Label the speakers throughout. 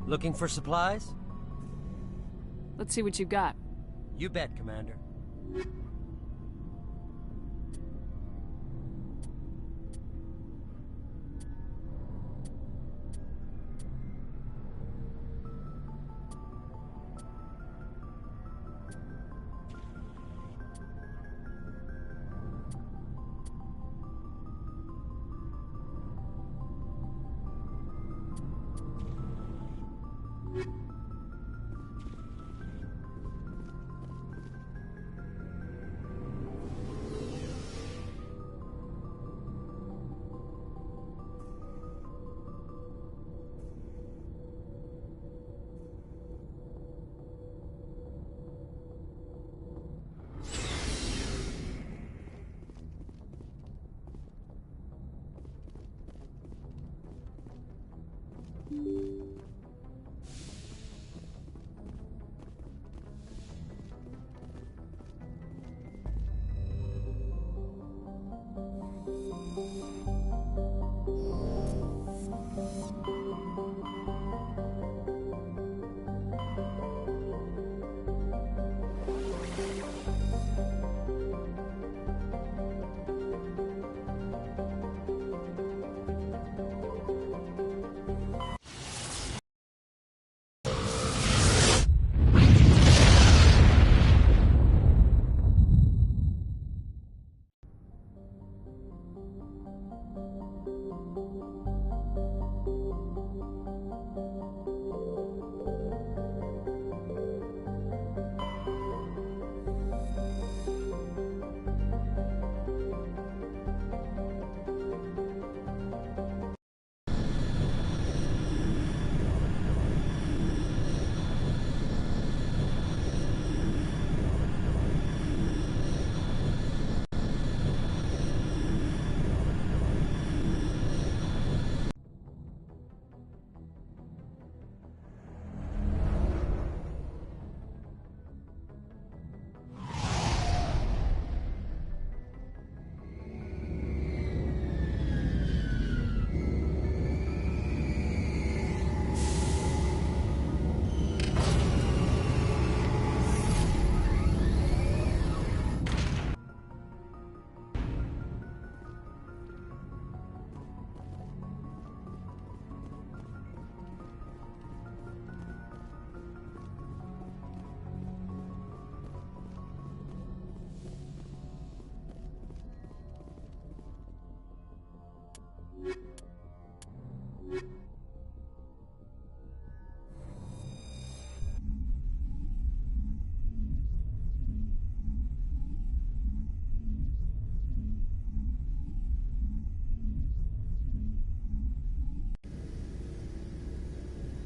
Speaker 1: Looking for supplies?
Speaker 2: Let's see what you got.
Speaker 1: You bet, Commander.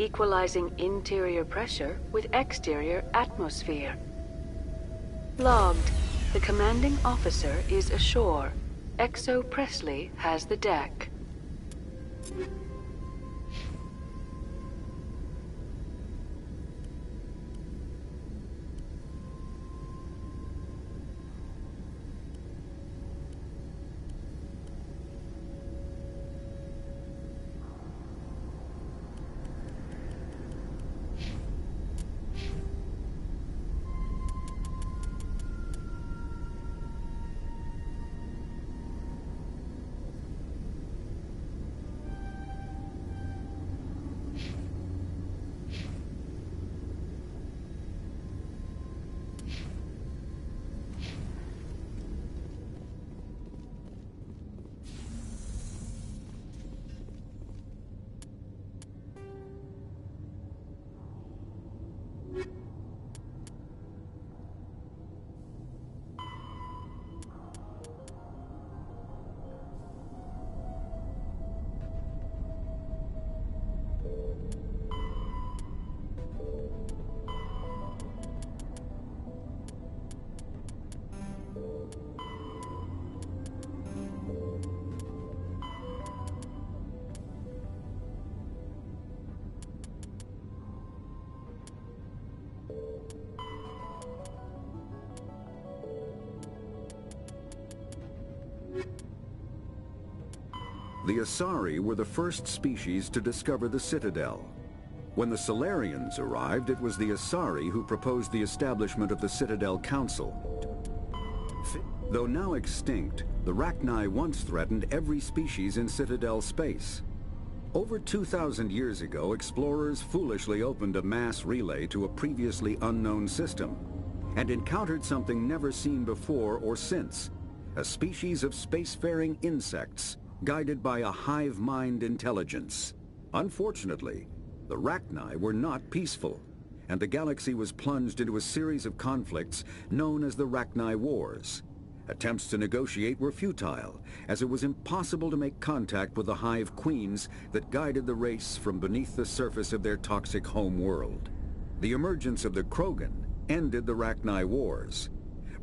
Speaker 3: Equalizing interior pressure with exterior atmosphere. Logged. The commanding officer is ashore. Exo Presley has the deck.
Speaker 4: The Asari were the first species to discover the Citadel. When the Solarians arrived, it was the Asari who proposed the establishment of the Citadel Council. Though now extinct, the Rachni once threatened every species in Citadel space. Over 2,000 years ago, explorers foolishly opened a mass relay to a previously unknown system, and encountered something never seen before or since, a species of spacefaring insects, guided by a hive mind intelligence. Unfortunately, the Rachni were not peaceful, and the galaxy was plunged into a series of conflicts known as the Rachni Wars. Attempts to negotiate were futile, as it was impossible to make contact with the Hive Queens that guided the race from beneath the surface of their toxic home world. The emergence of the Krogan ended the Rachni Wars.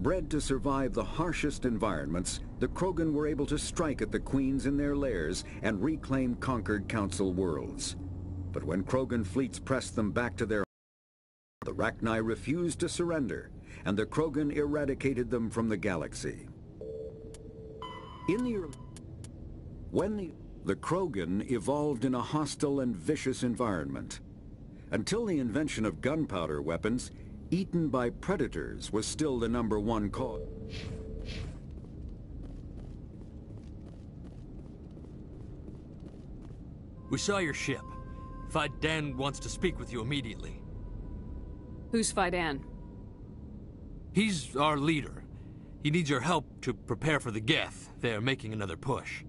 Speaker 4: Bred to survive the harshest environments, the Krogan were able to strike at the Queens in their lairs and reclaim conquered Council worlds. But when Krogan fleets pressed them back to their the Rachni refused to surrender, and the Krogan eradicated them from the galaxy. When the Krogan evolved in a hostile and vicious environment. Until the invention of gunpowder weapons, eaten by predators was still the #1 cause.
Speaker 5: We saw your ship. Faidan wants to speak with you immediately.
Speaker 2: Who's Faidan?
Speaker 5: He's our leader. He needs your help to prepare for the Geth. They're making another push.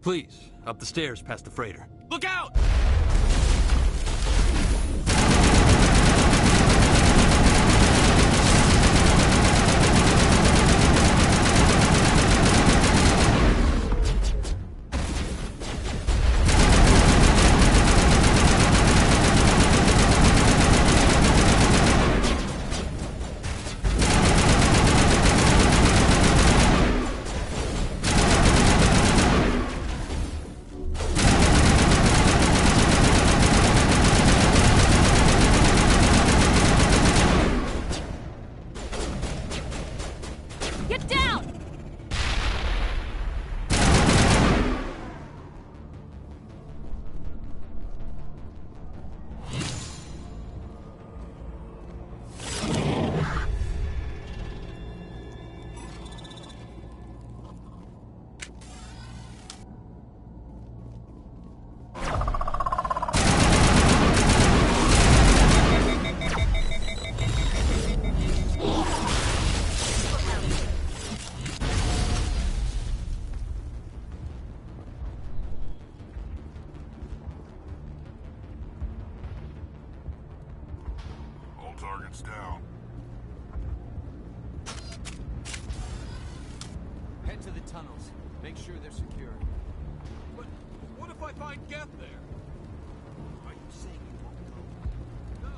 Speaker 5: Please, up the stairs past the freighter. Look out!
Speaker 6: Targets down.
Speaker 1: Head to the tunnels. Make sure they're secure.
Speaker 5: But what if I find Geth there?
Speaker 6: Are you saying you won't go?
Speaker 5: No.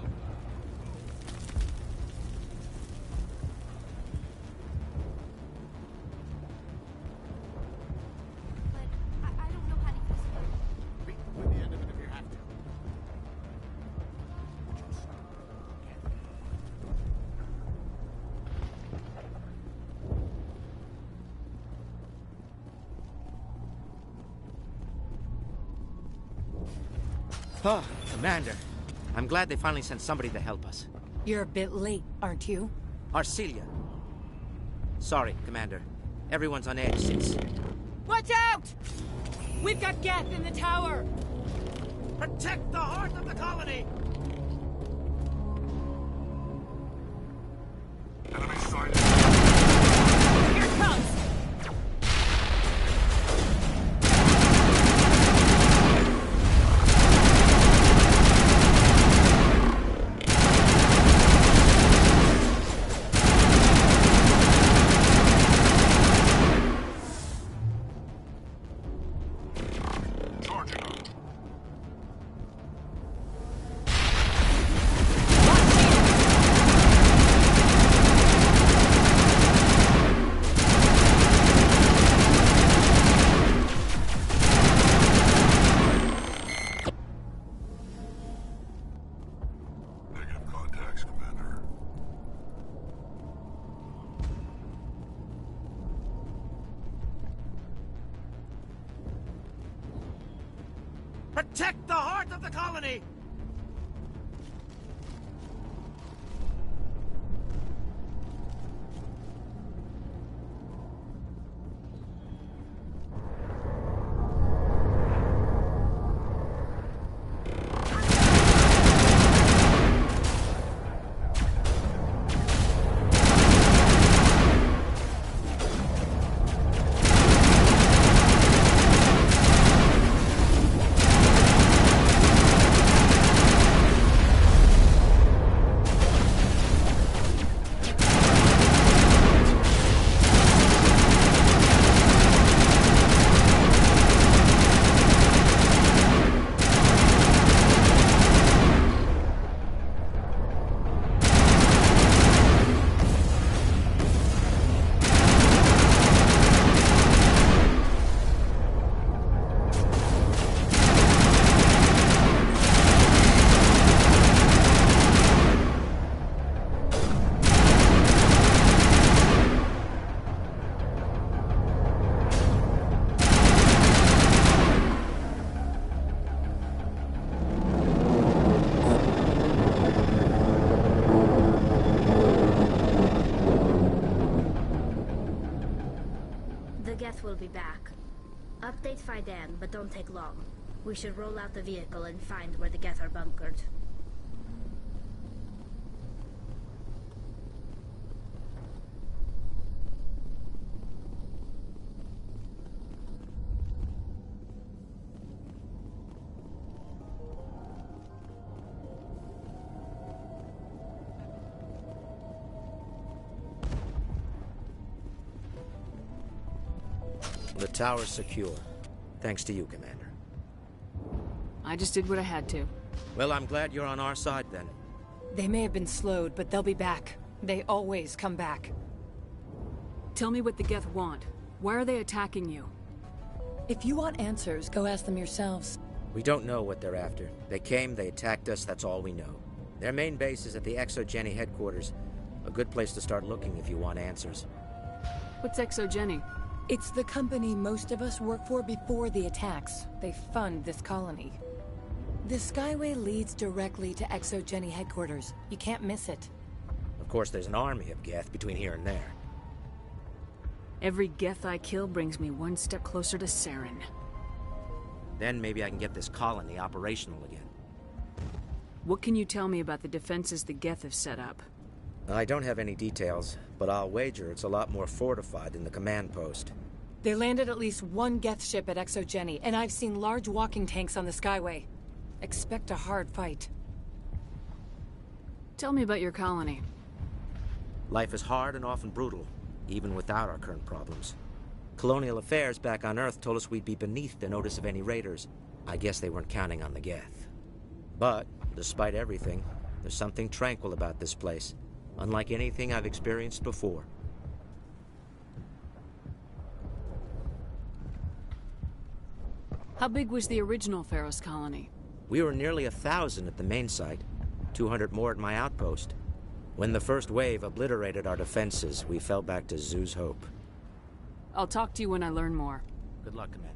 Speaker 7: But I don't know how to use it.
Speaker 6: Beat with the end of it if you have to.
Speaker 8: Oh, Commander. I'm glad they finally sent somebody to help us.
Speaker 9: You're a bit late, aren't you?
Speaker 8: Arcelia. Sorry, Commander. Everyone's on edge since...
Speaker 9: Watch out! We've got Geth in the tower!
Speaker 8: Protect the heart of the colony!
Speaker 6: Enemy sighted.
Speaker 9: Here it comes!
Speaker 6: Charging up. Negative contacts, Commander.
Speaker 8: Protect the heart of the colony!
Speaker 10: Geth will be back. Update Fidan, but don't take long. We should roll out the vehicle and find where the Geth are bunkered.
Speaker 8: The tower's secure. Thanks to you, Commander.
Speaker 2: I just did what I had to.
Speaker 8: Well, I'm glad you're on our side, then.
Speaker 11: They may have been slowed, but they'll be back. They always come back.
Speaker 2: Tell me what the Geth want. Why are they attacking you?
Speaker 11: If you want answers, go ask them yourselves.
Speaker 8: We don't know what they're after. They came, they attacked us, that's all we know. Their main base is at the ExoGeni headquarters. A good place to start looking if you want answers.
Speaker 2: What's ExoGeni?
Speaker 11: It's the company most of us work for before the attacks. They fund this colony. The Skyway leads directly to ExoGeni headquarters. You can't miss it.
Speaker 8: Of course, there's an army of Geth between here and there.
Speaker 2: Every Geth I kill brings me one step closer to Saren.
Speaker 8: Then maybe I can get this colony operational again.
Speaker 2: What can you tell me about the defenses the Geth have set up?
Speaker 8: I don't have any details, but I'll wager it's a lot more fortified than the command post.
Speaker 11: They landed at least one Geth ship at ExoGeni, and I've seen large walking tanks on the Skyway. Expect a hard fight.
Speaker 2: Tell me about your colony.
Speaker 8: Life is hard and often brutal, even without our current problems. Colonial affairs back on Earth told us we'd be beneath the notice of any raiders. I guess they weren't counting on the Geth. But, despite everything, there's something tranquil about this place. Unlike anything I've experienced before.
Speaker 2: How big was the original Pharos colony?
Speaker 8: We were nearly 1,000 at the main site, 200 more at my outpost. When the first wave obliterated our defenses, we fell back to Zhu's Hope.
Speaker 2: I'll talk to you when I learn more.
Speaker 8: Good luck, Commander.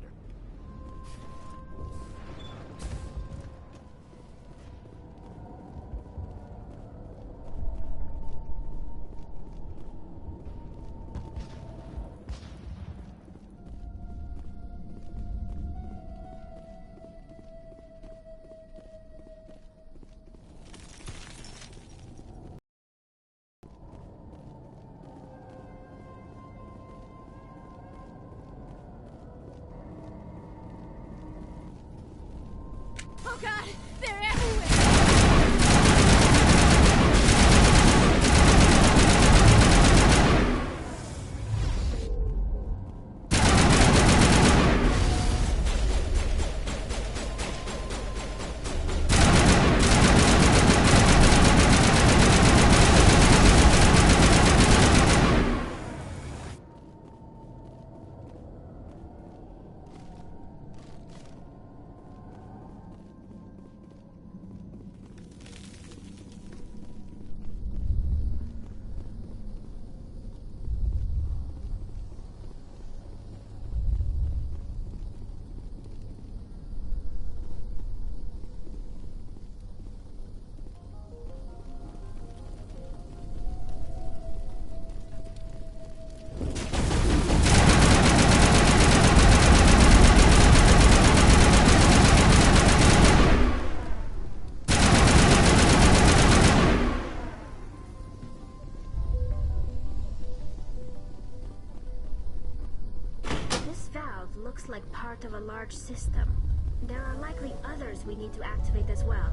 Speaker 7: Oh god, they're everywhere!
Speaker 10: Looks like part of a large system. There are likely others we need to activate as well.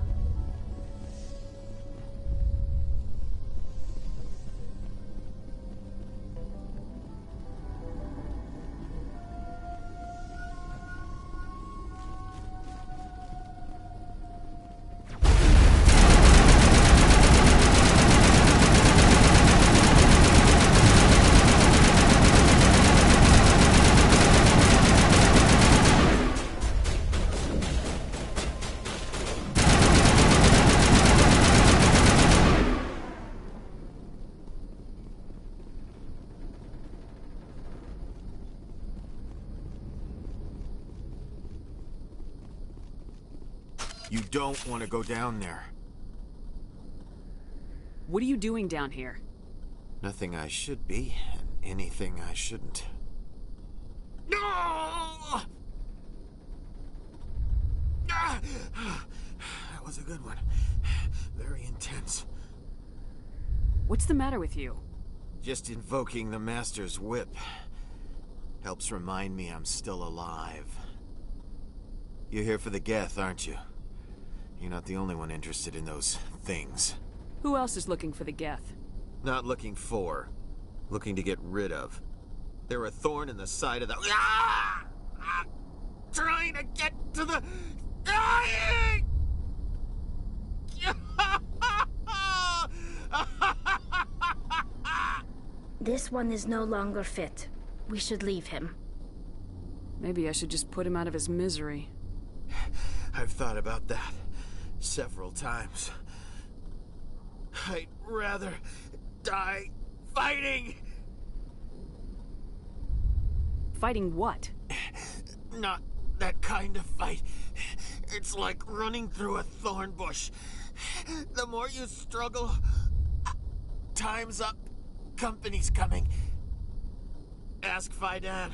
Speaker 6: You don't want to go down there.
Speaker 2: What are you doing down here?
Speaker 6: Nothing I should be, and anything I shouldn't. No! That was a good one. Very intense.
Speaker 2: What's the matter with you?
Speaker 6: Just invoking the Master's whip helps remind me I'm still alive. You're here for the Geth, aren't you? You're not the only one interested in those things.
Speaker 2: Who else is looking for the Geth?
Speaker 6: Not looking for. Looking to get rid of. They're a thorn in the side of the... Ah! Ah! Trying to get to the... Dying!
Speaker 10: This one is no longer fit. We should leave him.
Speaker 2: Maybe I should just put him out of his misery.
Speaker 6: I've thought about that several times. I'd rather die fighting.
Speaker 2: Fighting what?
Speaker 6: Not that kind of fight. It's like running through a thorn bush. The more you struggle, time's up. Company's coming. Ask Faidan.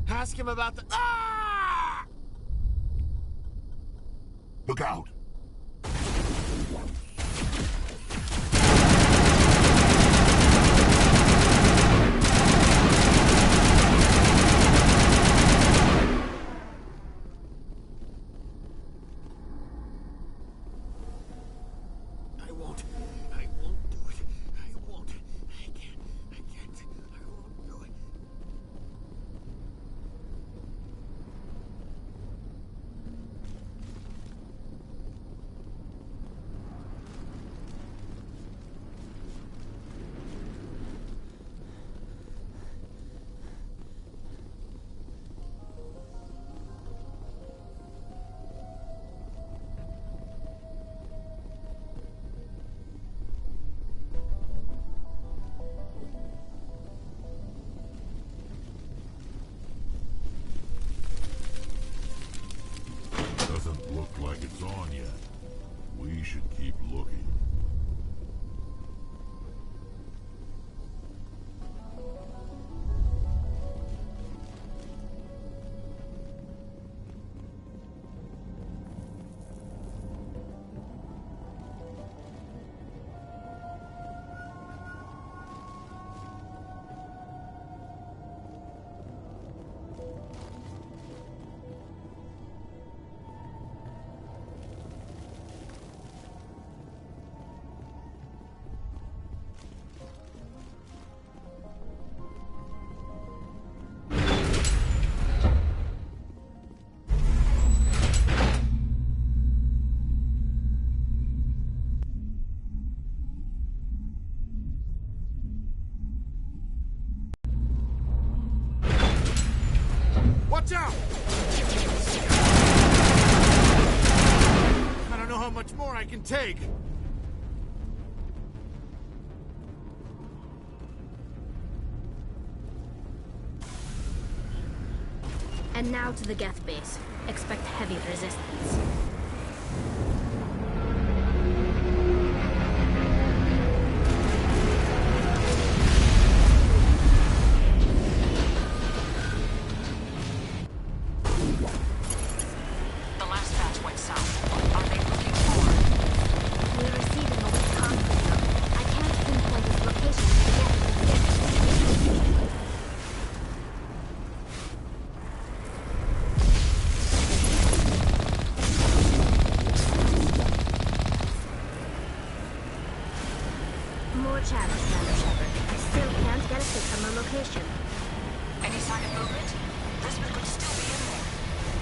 Speaker 6: Ask him about the... Ah!
Speaker 12: Look out! Like it's on yet. We should keep looking.
Speaker 6: Watch out! I don't know how much more I can take.
Speaker 10: And now to the Geth base. Expect heavy resistance.
Speaker 13: Any sign of movement? Lisbeth could still be in there.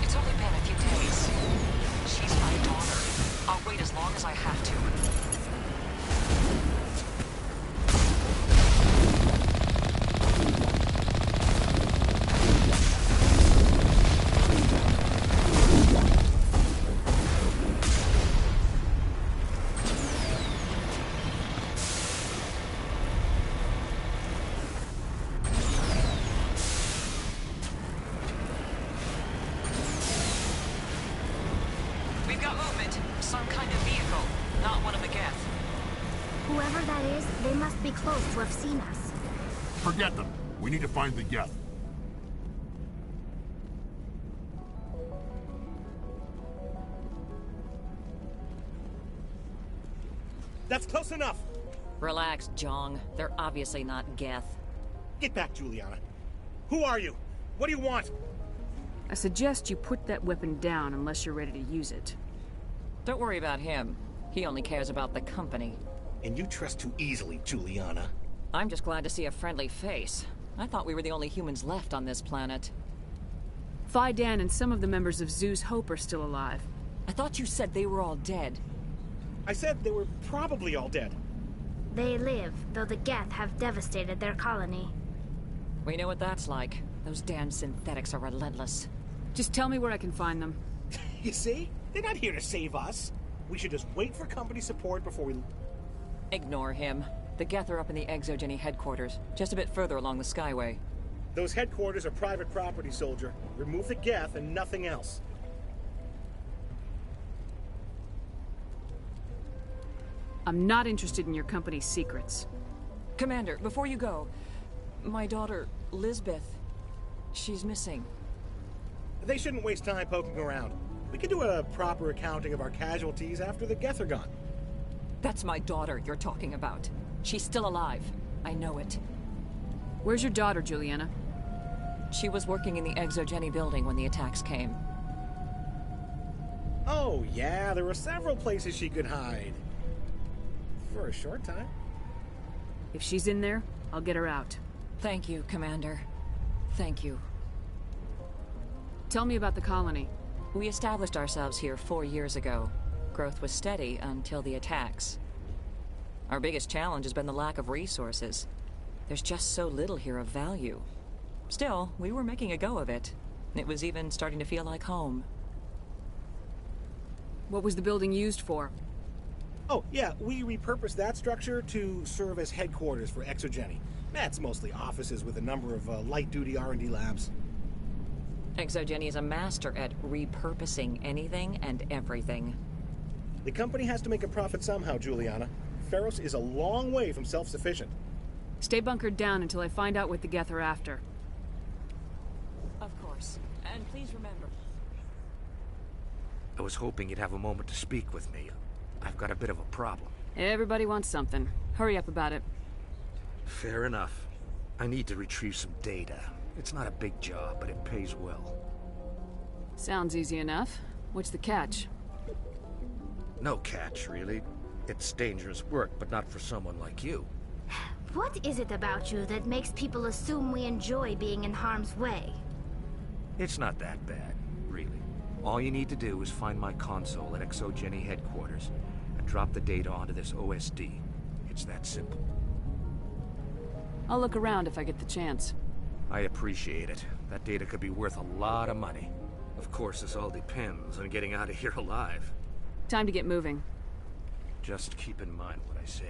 Speaker 13: It's only been a few days. She's my daughter. I'll wait as long as I have to. Some kind of vehicle, not one of the Geth.
Speaker 10: Whoever that is, they must be close to have seen us.
Speaker 12: Forget them. We need to find the Geth.
Speaker 14: That's close enough!
Speaker 13: Relax, Jong. They're obviously not Geth.
Speaker 14: Get back, Juliana. Who are you? What do you want?
Speaker 2: I suggest you put that weapon down unless you're ready to use it.
Speaker 13: Don't worry about him. He only cares about the company.
Speaker 14: And you trust too easily, Juliana.
Speaker 13: I'm just glad to see a friendly face. I thought we were the only humans left on this planet.
Speaker 2: Phi Dan and some of the members of Zoo's Hope are still alive.
Speaker 13: I thought you said they were all dead.
Speaker 14: I said they were probably all dead.
Speaker 10: They live, though the Geth have devastated their colony.
Speaker 13: We know what that's like. Those damn synthetics are relentless.
Speaker 2: Just tell me where I can find them.
Speaker 14: You see? They're not here to save us. We should just wait for company support before we...
Speaker 13: Ignore him. The Geth are up in the ExoGeni headquarters, just a bit further along the Skyway.
Speaker 14: Those headquarters are private property, soldier. Remove the Geth and nothing else.
Speaker 2: I'm not interested in your company's secrets.
Speaker 13: Commander, before you go, my daughter, Lisbeth, she's missing.
Speaker 14: They shouldn't waste time poking around. We can do a proper accounting of our casualties after the Geth are gone.
Speaker 13: That's my daughter you're talking about. She's still alive. I know it.
Speaker 2: Where's your daughter, Juliana?
Speaker 13: She was working in the ExoGeni building when the attacks came.
Speaker 14: Oh, yeah, there were several places she could hide. For a short time.
Speaker 2: If she's in there, I'll get her out.
Speaker 13: Thank you, Commander. Thank you.
Speaker 2: Tell me about the colony.
Speaker 13: We established ourselves here 4 years ago. Growth was steady until the attacks. Our biggest challenge has been the lack of resources. There's just so little here of value. Still, we were making a go of it. It was even starting to feel like home.
Speaker 2: What was the building used for?
Speaker 14: Oh, yeah, we repurposed that structure to serve as headquarters for ExoGeni. That's mostly offices with a number of light-duty R&D labs.
Speaker 13: ExoGeni is a master at repurposing anything and everything.
Speaker 14: The company has to make a profit somehow, Juliana. Feros is a long way from self-sufficient.
Speaker 2: Stay bunkered down until I find out what the Geth are after.
Speaker 13: Of course. And please remember...
Speaker 8: I was hoping you'd have a moment to speak with me. I've got a bit of a problem.
Speaker 2: Everybody wants something. Hurry up about it.
Speaker 8: Fair enough. I need to retrieve some data. It's not a big job, but it pays well.
Speaker 2: Sounds easy enough. What's the catch?
Speaker 8: No catch, really. It's dangerous work, but not for someone like you.
Speaker 10: What is it about you that makes people assume we enjoy being in harm's way?
Speaker 8: It's not that bad, really. All you need to do is find my console at ExoGeni headquarters and drop the data onto this OSD. It's that simple.
Speaker 2: I'll look around if I get the chance.
Speaker 8: I appreciate it. That data could be worth a lot of money. Of course, this all depends on getting out of here alive.
Speaker 2: Time to get moving.
Speaker 8: Just keep in mind what I said.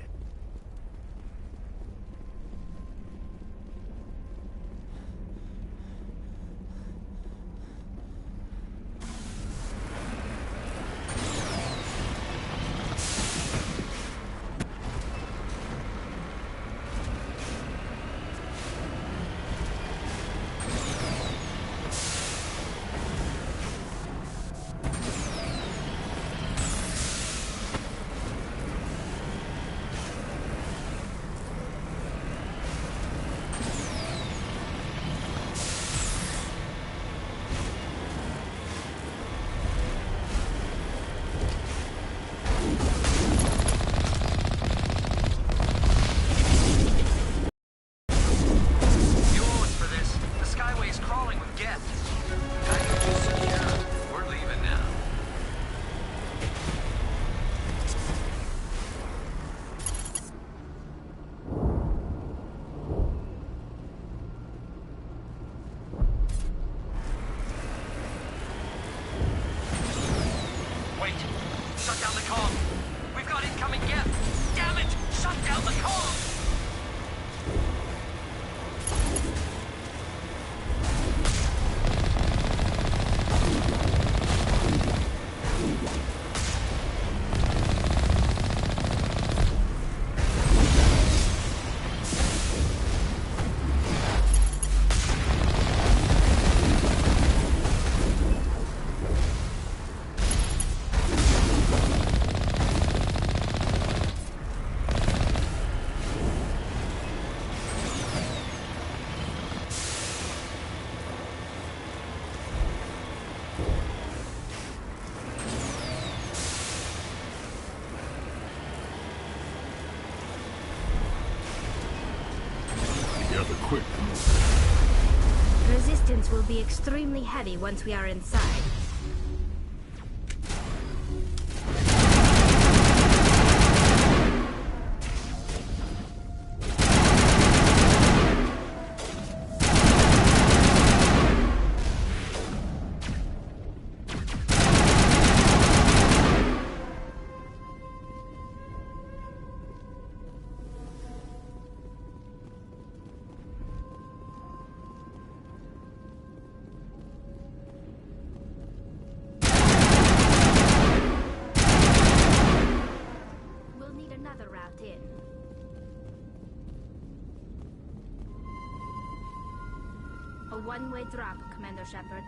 Speaker 12: Geth equipped.
Speaker 10: Resistance will be extremely heavy once we are inside. A one-way drop, Commander Shepard.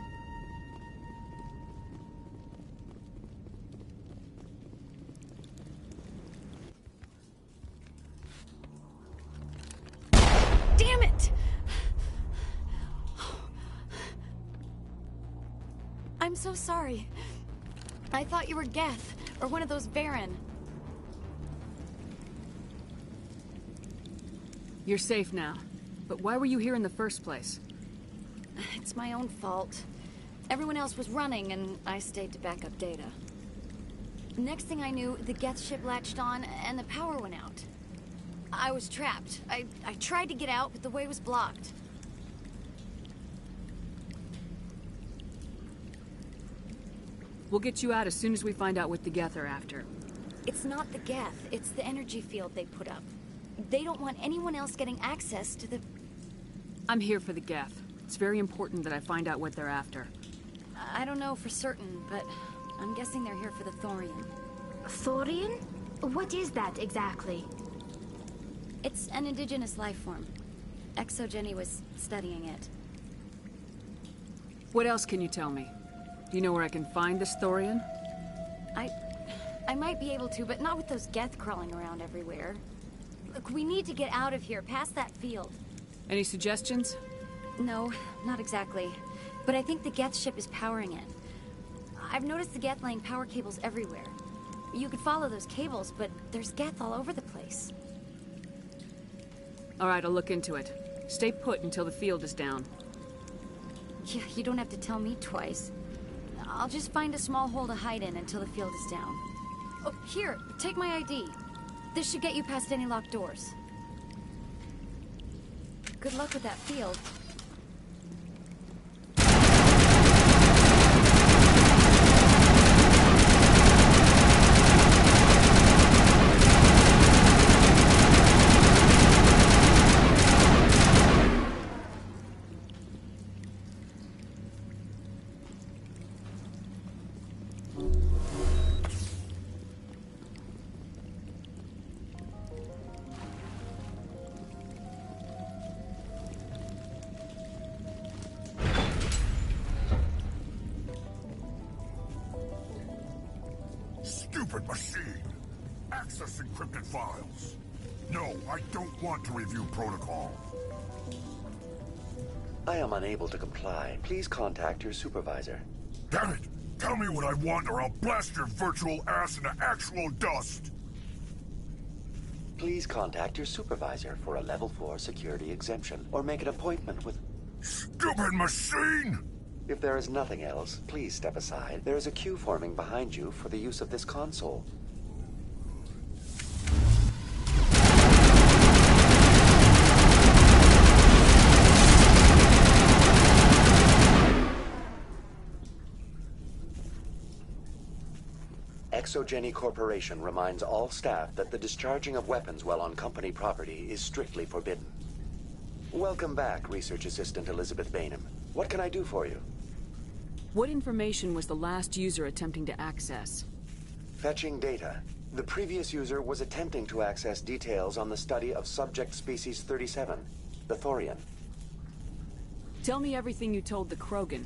Speaker 15: Damn it! I'm so sorry. I thought you were Geth, or one of those Varen.
Speaker 2: You're safe now. But why were you here in the first place?
Speaker 15: It's my own fault. Everyone else was running, and I stayed to back up data. Next thing I knew, the Geth ship latched on, and the power went out. I was trapped. I tried to get out, but the way was blocked.
Speaker 2: We'll get you out as soon as we find out what the Geth are after.
Speaker 15: It's not the Geth, it's the energy field they put up. They don't want anyone else getting access to the...
Speaker 2: I'm here for the Geth. It's very important that I find out what they're after.
Speaker 15: I don't know for certain, but I'm guessing they're here for the Thorian.
Speaker 10: Thorian? What is that exactly?
Speaker 15: It's an indigenous life form. ExoGenny was studying it.
Speaker 2: What else can you tell me? Do you know where I can find this Thorian?
Speaker 15: I might be able to, but not with those Geth crawling around everywhere. Look, we need to get out of here, past that field.
Speaker 2: Any suggestions?
Speaker 15: No, not exactly. But I think the Geth ship is powering it. I've noticed the Geth laying power cables everywhere. You could follow those cables, but there's Geth all over the place.
Speaker 2: All right, I'll look into it. Stay put until the field is down.
Speaker 15: Yeah, you don't have to tell me twice. I'll just find a small hole to hide in until the field is down. Oh, here, take my ID. This should get you past any locked doors. Good luck with that field.
Speaker 12: Stupid machine! Access encrypted files. No, I don't want to review protocol.
Speaker 16: I am unable to comply. Please contact your supervisor.
Speaker 12: Damn it! Tell me what I want or I'll blast your virtual ass into actual dust!
Speaker 16: Please contact your supervisor for a level 4 security exemption, or make an appointment with...
Speaker 12: Stupid machine!
Speaker 16: If there is nothing else, please step aside. There is a queue forming behind you for the use of this console. ExoGenny Corporation reminds all staff that the discharging of weapons while on company property is strictly forbidden. Welcome back, Research Assistant Elizabeth Bainham. What can I do for you?
Speaker 2: What information was the last user attempting to access?
Speaker 16: Fetching data. The previous user was attempting to access details on the study of subject species 37, the Thorian.
Speaker 2: Tell me everything you told the Krogan.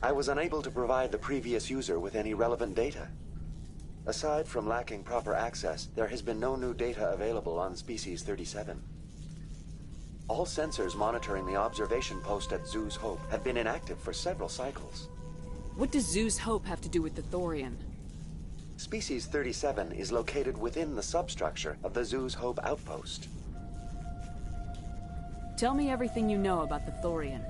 Speaker 16: I was unable to provide the previous user with any relevant data. Aside from lacking proper access, there has been no new data available on species 37. All sensors monitoring the observation post at Zhu's Hope have been inactive for several cycles.
Speaker 2: What does Zhu's Hope have to do with the Thorian?
Speaker 16: Species 37 is located within the substructure of the Zhu's Hope outpost.
Speaker 2: Tell me everything you know about the Thorian.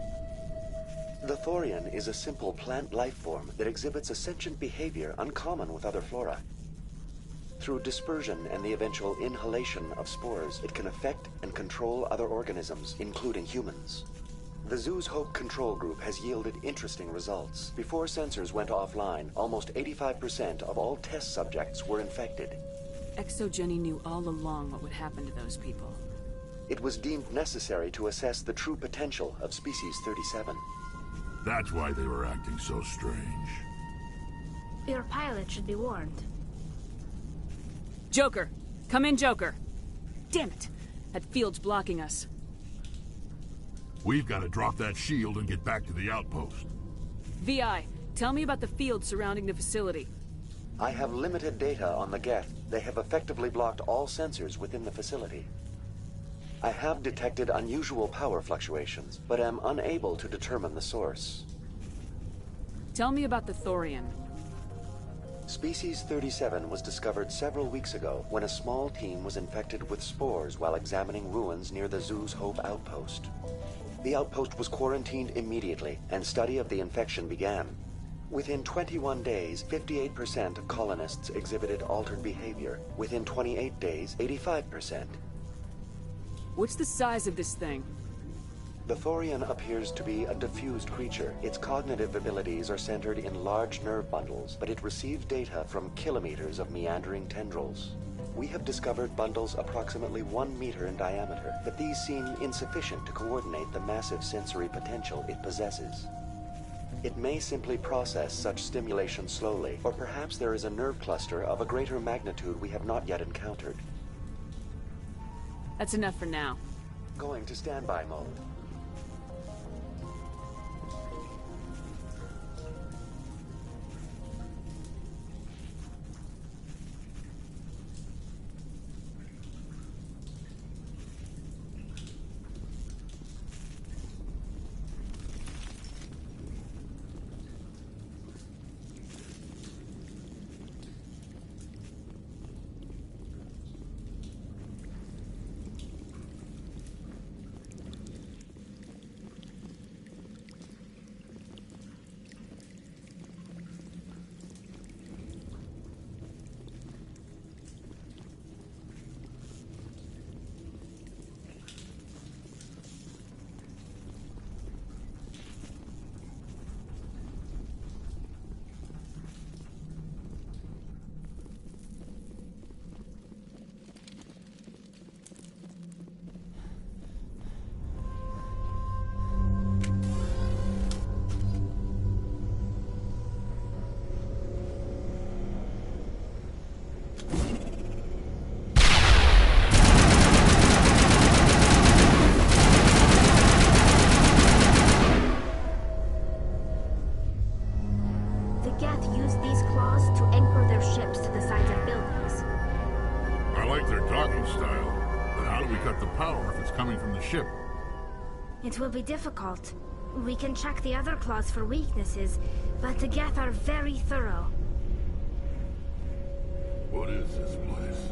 Speaker 16: The Thorian is a simple plant life form that exhibits a sentient behavior uncommon with other flora. Through dispersion and the eventual inhalation of spores, it can affect and control other organisms, including humans. The Zoo's Hope control group has yielded interesting results. Before sensors went offline, almost 85% of all test subjects were infected.
Speaker 2: ExoGenny knew all along what would happen to those people.
Speaker 16: It was deemed necessary to assess the true potential of Species 37.
Speaker 12: That's why they were acting so strange.
Speaker 10: Your pilot should be warned.
Speaker 2: Joker! Come in, Joker! Damn it! That field's blocking us.
Speaker 12: We've got to drop that shield and get back to the outpost.
Speaker 2: VI, tell me about the field surrounding the facility.
Speaker 16: I have limited data on the Geth. They have effectively blocked all sensors within the facility. I have detected unusual power fluctuations, but am unable to determine the source.
Speaker 2: Tell me about the Thorian.
Speaker 16: Species 37 was discovered several weeks ago when a small team was infected with spores while examining ruins near the Zoo's Hope outpost. The outpost was quarantined immediately, and study of the infection began. Within 21 days, 58% of colonists exhibited altered behavior. Within 28 days, 85%.
Speaker 2: What's the size of this thing?
Speaker 16: The Thorian appears to be a diffused creature. Its cognitive abilities are centered in large nerve bundles, but it receives data from kilometers of meandering tendrils. We have discovered bundles approximately 1 meter in diameter, but these seem insufficient to coordinate the massive sensory potential it possesses. It may simply process such stimulation slowly, or perhaps there is a nerve cluster of a greater magnitude we have not yet encountered.
Speaker 2: That's enough for now.
Speaker 16: Going to standby mode.
Speaker 12: Ship.
Speaker 10: It will be difficult. We can check the other claws for weaknesses, but the Geth are very thorough.
Speaker 12: What is this place?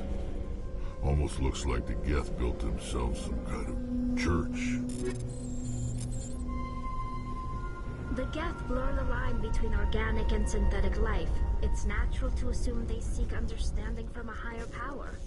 Speaker 12: Almost looks like the Geth built themselves some kind of church.
Speaker 10: The Geth blur the line between organic and synthetic life. It's natural to assume they seek understanding from a higher power.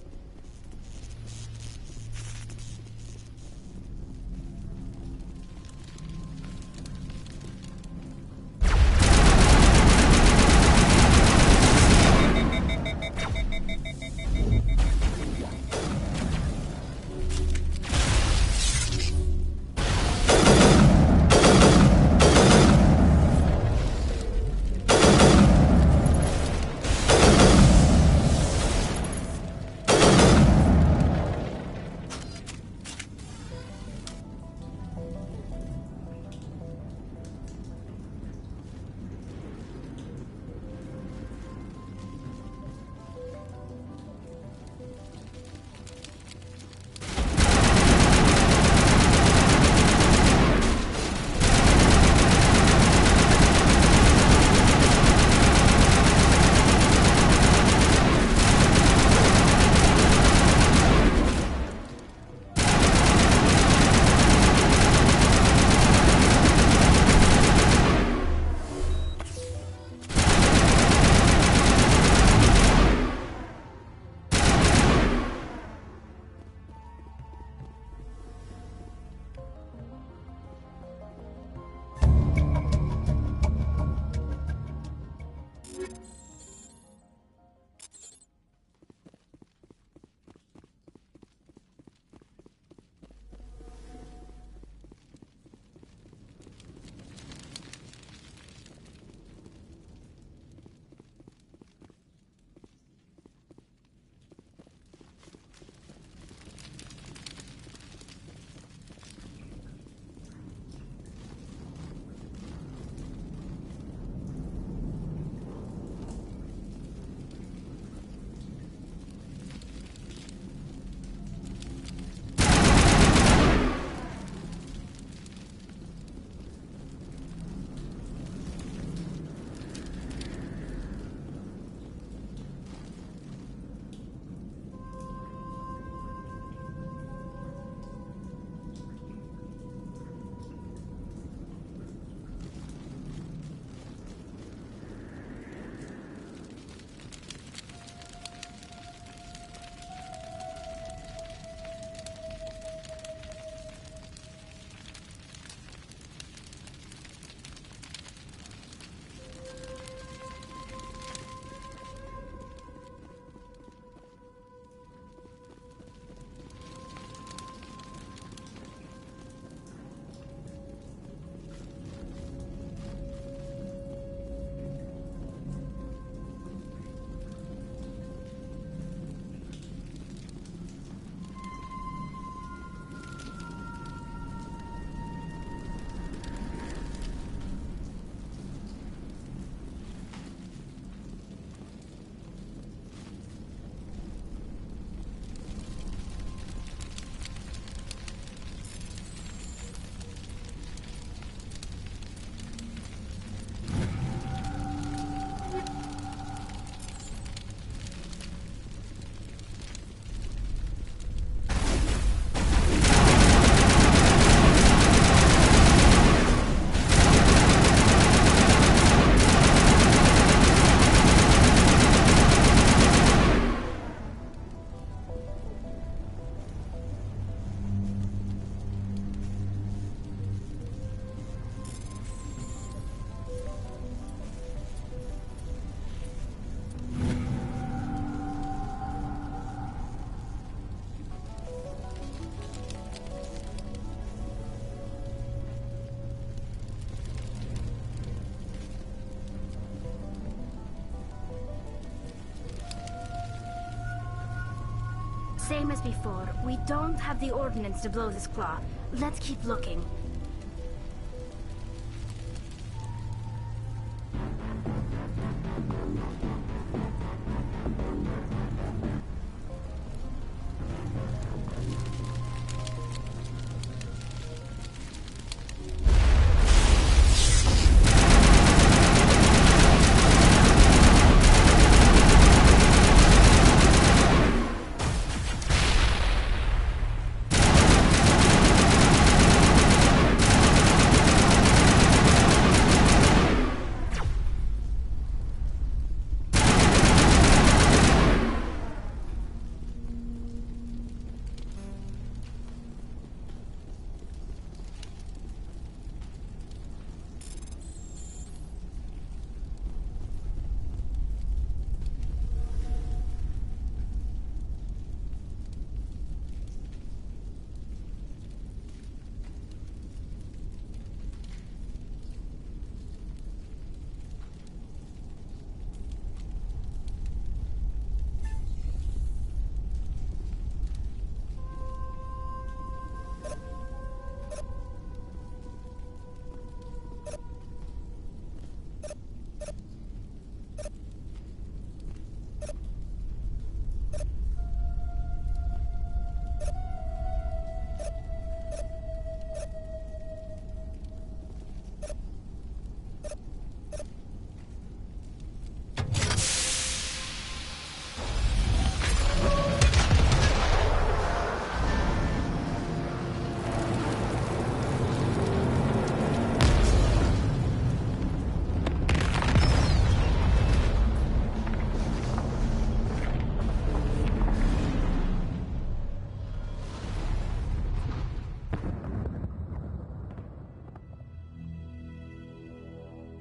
Speaker 10: Same as before. We don't have the ordnance to blow this claw. Let's keep looking.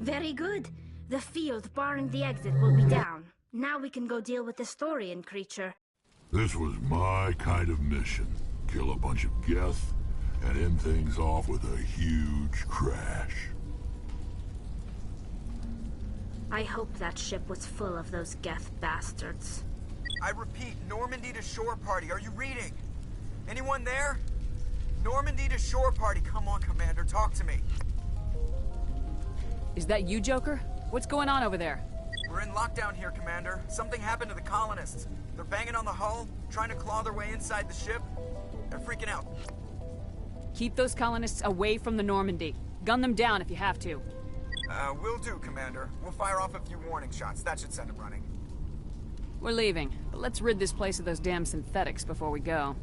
Speaker 10: Very good. The field barring the exit will be down. Now we can go deal with this Thorian creature.
Speaker 12: This was my kind of mission. Kill a bunch of Geth and end things off with a huge crash.
Speaker 10: I hope that ship was full of those Geth bastards.
Speaker 17: I repeat, Normandy to shore party. Are you reading? Anyone there? Normandy to shore party. Come on, Commander, talk to me.
Speaker 2: Is that you, Joker? What's going on over there?
Speaker 17: We're in lockdown here, Commander. Something happened to the colonists. They're banging on the hull, trying to claw their way inside the ship. They're freaking out.
Speaker 2: Keep those colonists away from the Normandy. Gun them down if you have to.
Speaker 17: Will do, Commander. We'll fire off a few warning shots. That should send them running.
Speaker 2: We're leaving, but let's rid this place of those damn synthetics before we go.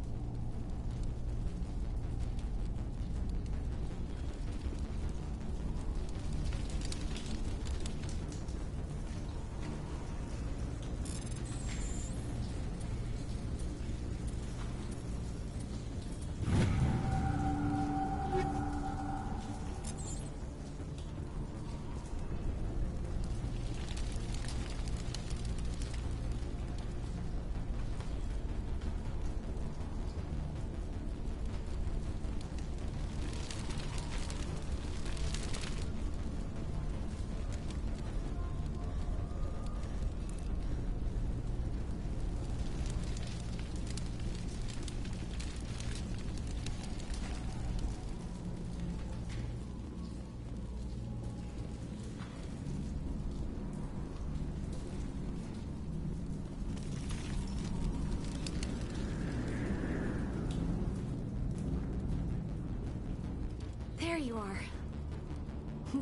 Speaker 15: There you are.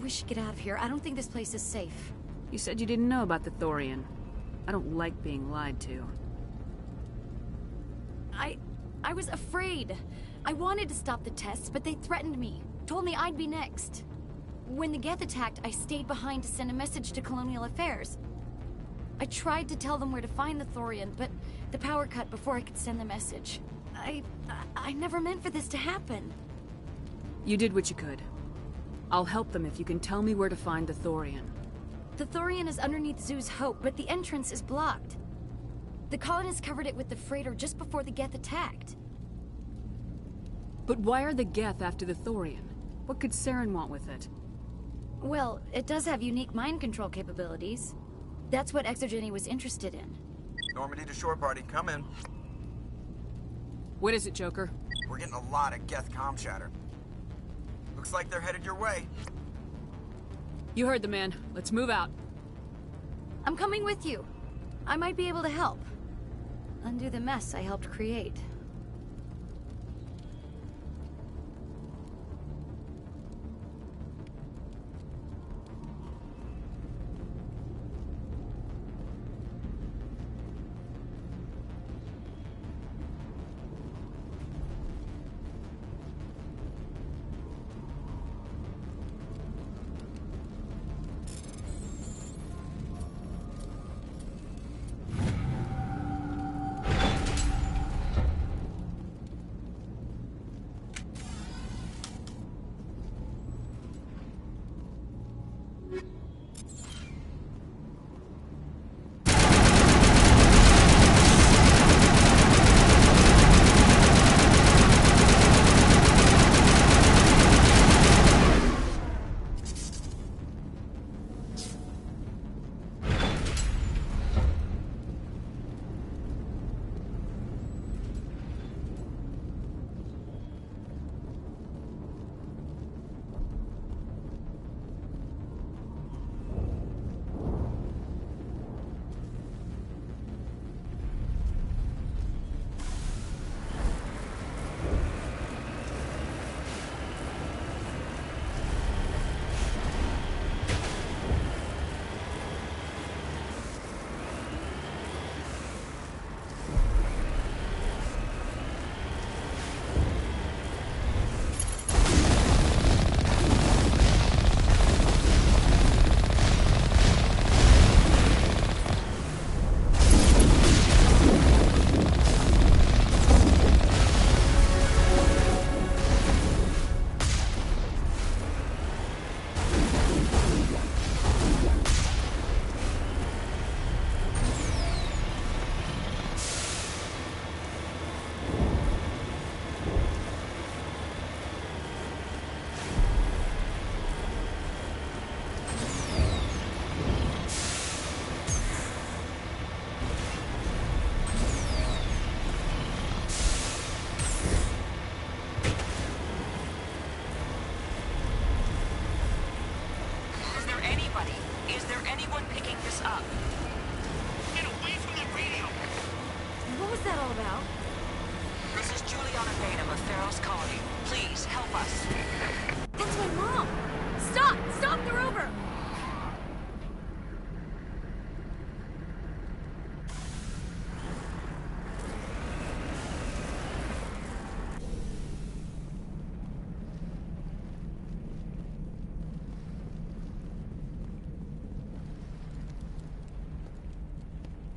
Speaker 15: We should get out of here. I don't think this place is safe.
Speaker 2: You said you didn't know about the Thorian. I don't like being lied to.
Speaker 15: I was afraid. I wanted to stop the tests, but they threatened me. Told me I'd be next. When the Geth attacked, I stayed behind to send a message to Colonial Affairs. I tried to tell them where to find the Thorian, but the power cut before I could send the message. I never meant for this to happen.
Speaker 2: You did what you could. I'll help them if you can tell me where to find the Thorian.
Speaker 15: The Thorian is underneath Zoo's Hope, but the entrance is blocked. The colonists covered it with the freighter just before the Geth attacked.
Speaker 2: But why are the Geth after the Thorian? What could Saren want with it?
Speaker 15: Well, it does have unique mind control capabilities. That's what Exogeny was interested in.
Speaker 17: Normandy to shore party, come in.
Speaker 2: What is it, Joker?
Speaker 17: We're getting a lot of Geth comm chatter. Looks like they're headed your way.
Speaker 2: You heard the man. Let's move out.
Speaker 15: I'm coming with you. I might be able to help. Undo the mess I helped create.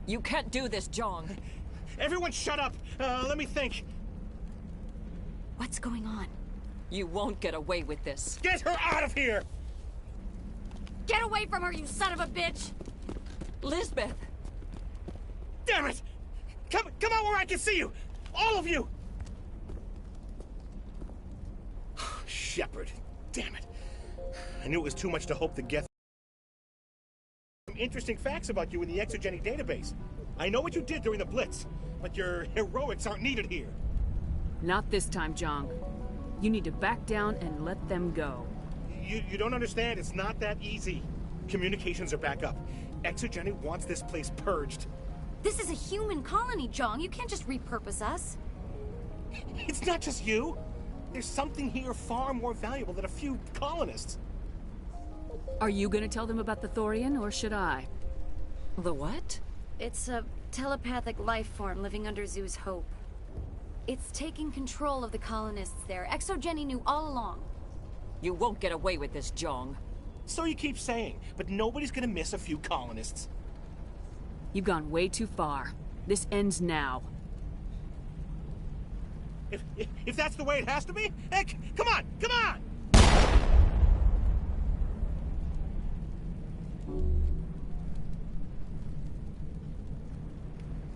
Speaker 13: You can't do this, Jong.
Speaker 14: Everyone shut up! Let me think.
Speaker 15: What's going on?
Speaker 13: You won't get away with this.
Speaker 14: Get her out of here!
Speaker 15: Get away from her, you son of a bitch!
Speaker 13: Lisbeth!
Speaker 14: Damn it! Come out where I can see you! All of you! Shepard. Damn it. I knew it was too much to hope to get some interesting facts about you in the Exogeny database. I know what you did during the Blitz, but your heroics aren't needed here.
Speaker 2: Not this time, Jong. You need to back down and let them go.
Speaker 14: You don't understand. It's not that easy. Communications are back up. Exogeny wants this place purged.
Speaker 15: This is a human colony, Jong. You can't just repurpose us.
Speaker 14: It's not just you. There's something here far more valuable than a few colonists.
Speaker 2: Are you gonna tell them about the Thorian, or should I?
Speaker 13: The what?
Speaker 15: It's a telepathic life form living under Zoo's Hope. It's taking control of the colonists there. Exogeny knew all along.
Speaker 13: You won't get away with this, Jong.
Speaker 14: So you keep saying, but nobody's gonna miss a few colonists.
Speaker 2: You've gone way too far. This ends now.
Speaker 14: If that's the way it has to be, heck, come on, come on!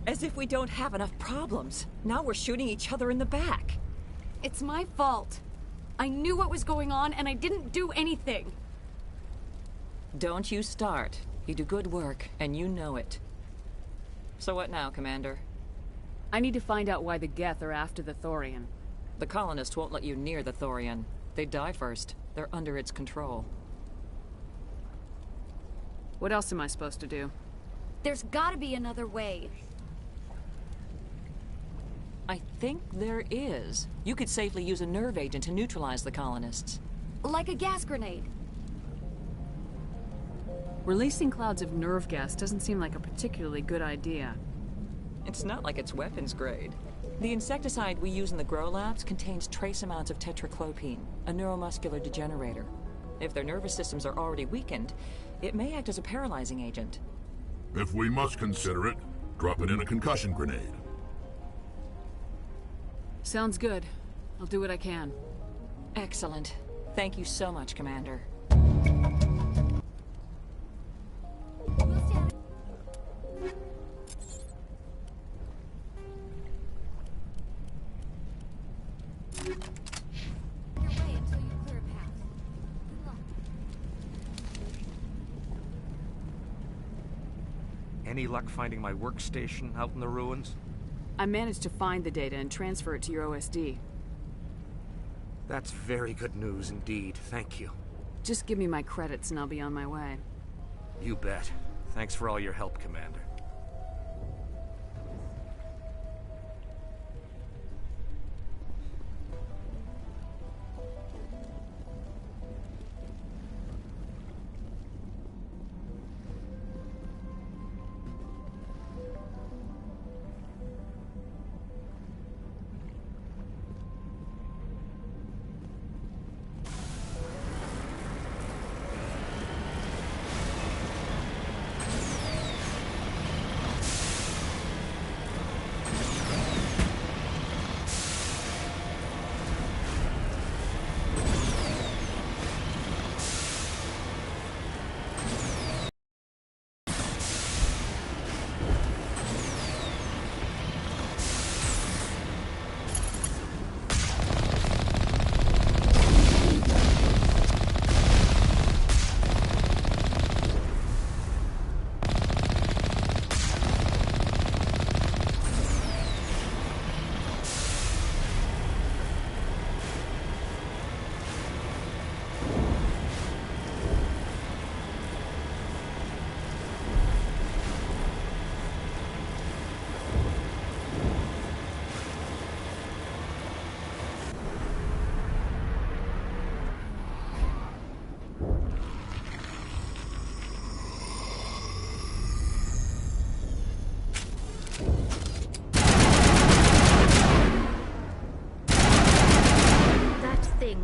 Speaker 13: As if we don't have enough problems. Now we're shooting each other in the back.
Speaker 15: It's my fault. I knew what was going on, and I didn't do anything.
Speaker 13: Don't you start. You do good work, and you know it. So what now, Commander?
Speaker 2: I need to find out why the Geth are after the Thorian.
Speaker 13: The colonists won't let you near the Thorian. They die first. They're under its control.
Speaker 2: What else am I supposed to do?
Speaker 15: There's gotta be another way.
Speaker 13: I think there is. You could safely use a nerve agent to neutralize the colonists.
Speaker 15: Like a gas grenade.
Speaker 2: Releasing clouds of nerve gas doesn't seem like a particularly good idea.
Speaker 13: It's not like it's weapons grade. The insecticide we use in the Grow Labs contains trace amounts of tetraclopine, a neuromuscular degenerator. If their nervous systems are already weakened, it may act as a paralyzing agent.
Speaker 12: If we must consider it, drop it in a concussion grenade.
Speaker 2: Sounds good. I'll do what I can.
Speaker 13: Excellent. Thank you so much, Commander.
Speaker 18: Any luck finding my workstation out in the ruins?
Speaker 2: I managed to find the data and transfer it to your OSD.
Speaker 18: That's very good news indeed. Thank you.
Speaker 2: Just give me my credits and I'll be on my way.
Speaker 18: You bet. Thanks for all your help, Commander.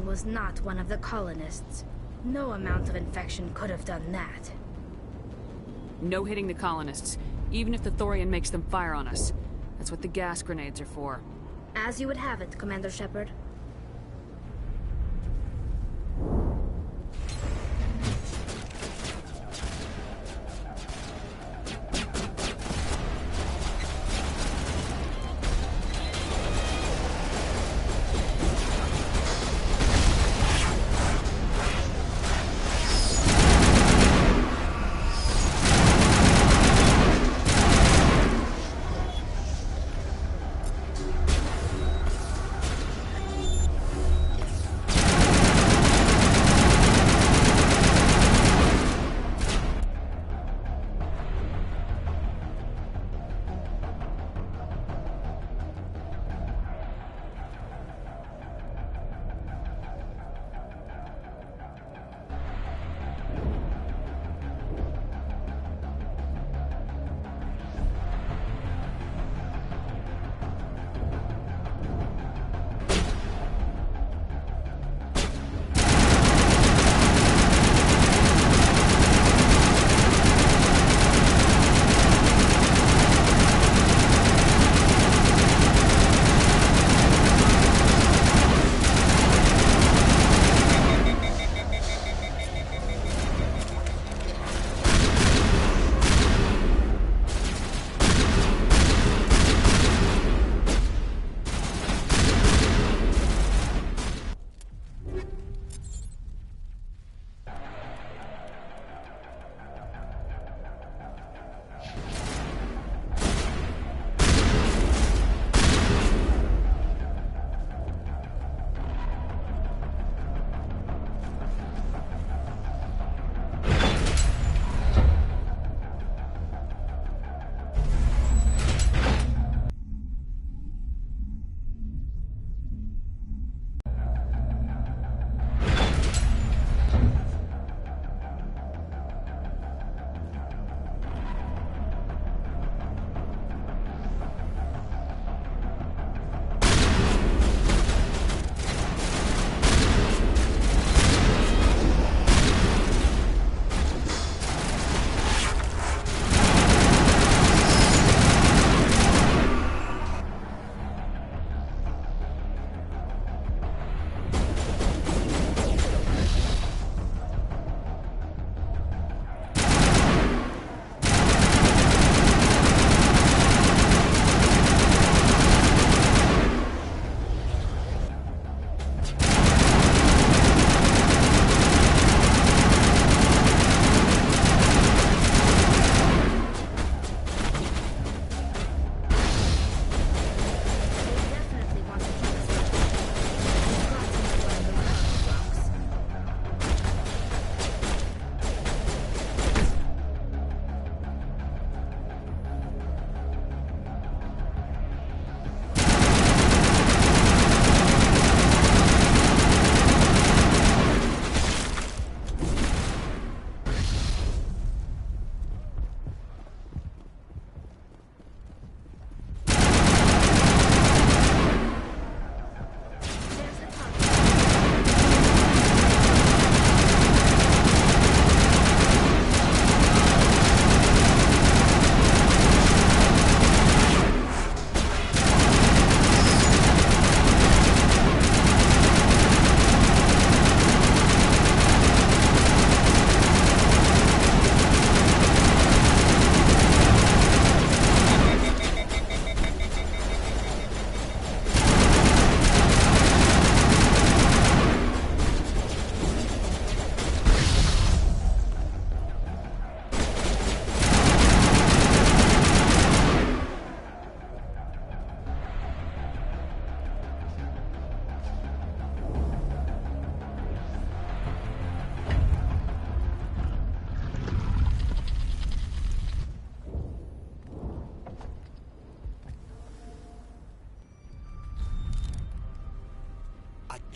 Speaker 10: Was not one of the colonists. No amount of infection could have done that.
Speaker 2: No hitting the colonists, even if the Thorian makes them fire on us. That's what the gas grenades are for.
Speaker 10: As you would have it, Commander Shepard.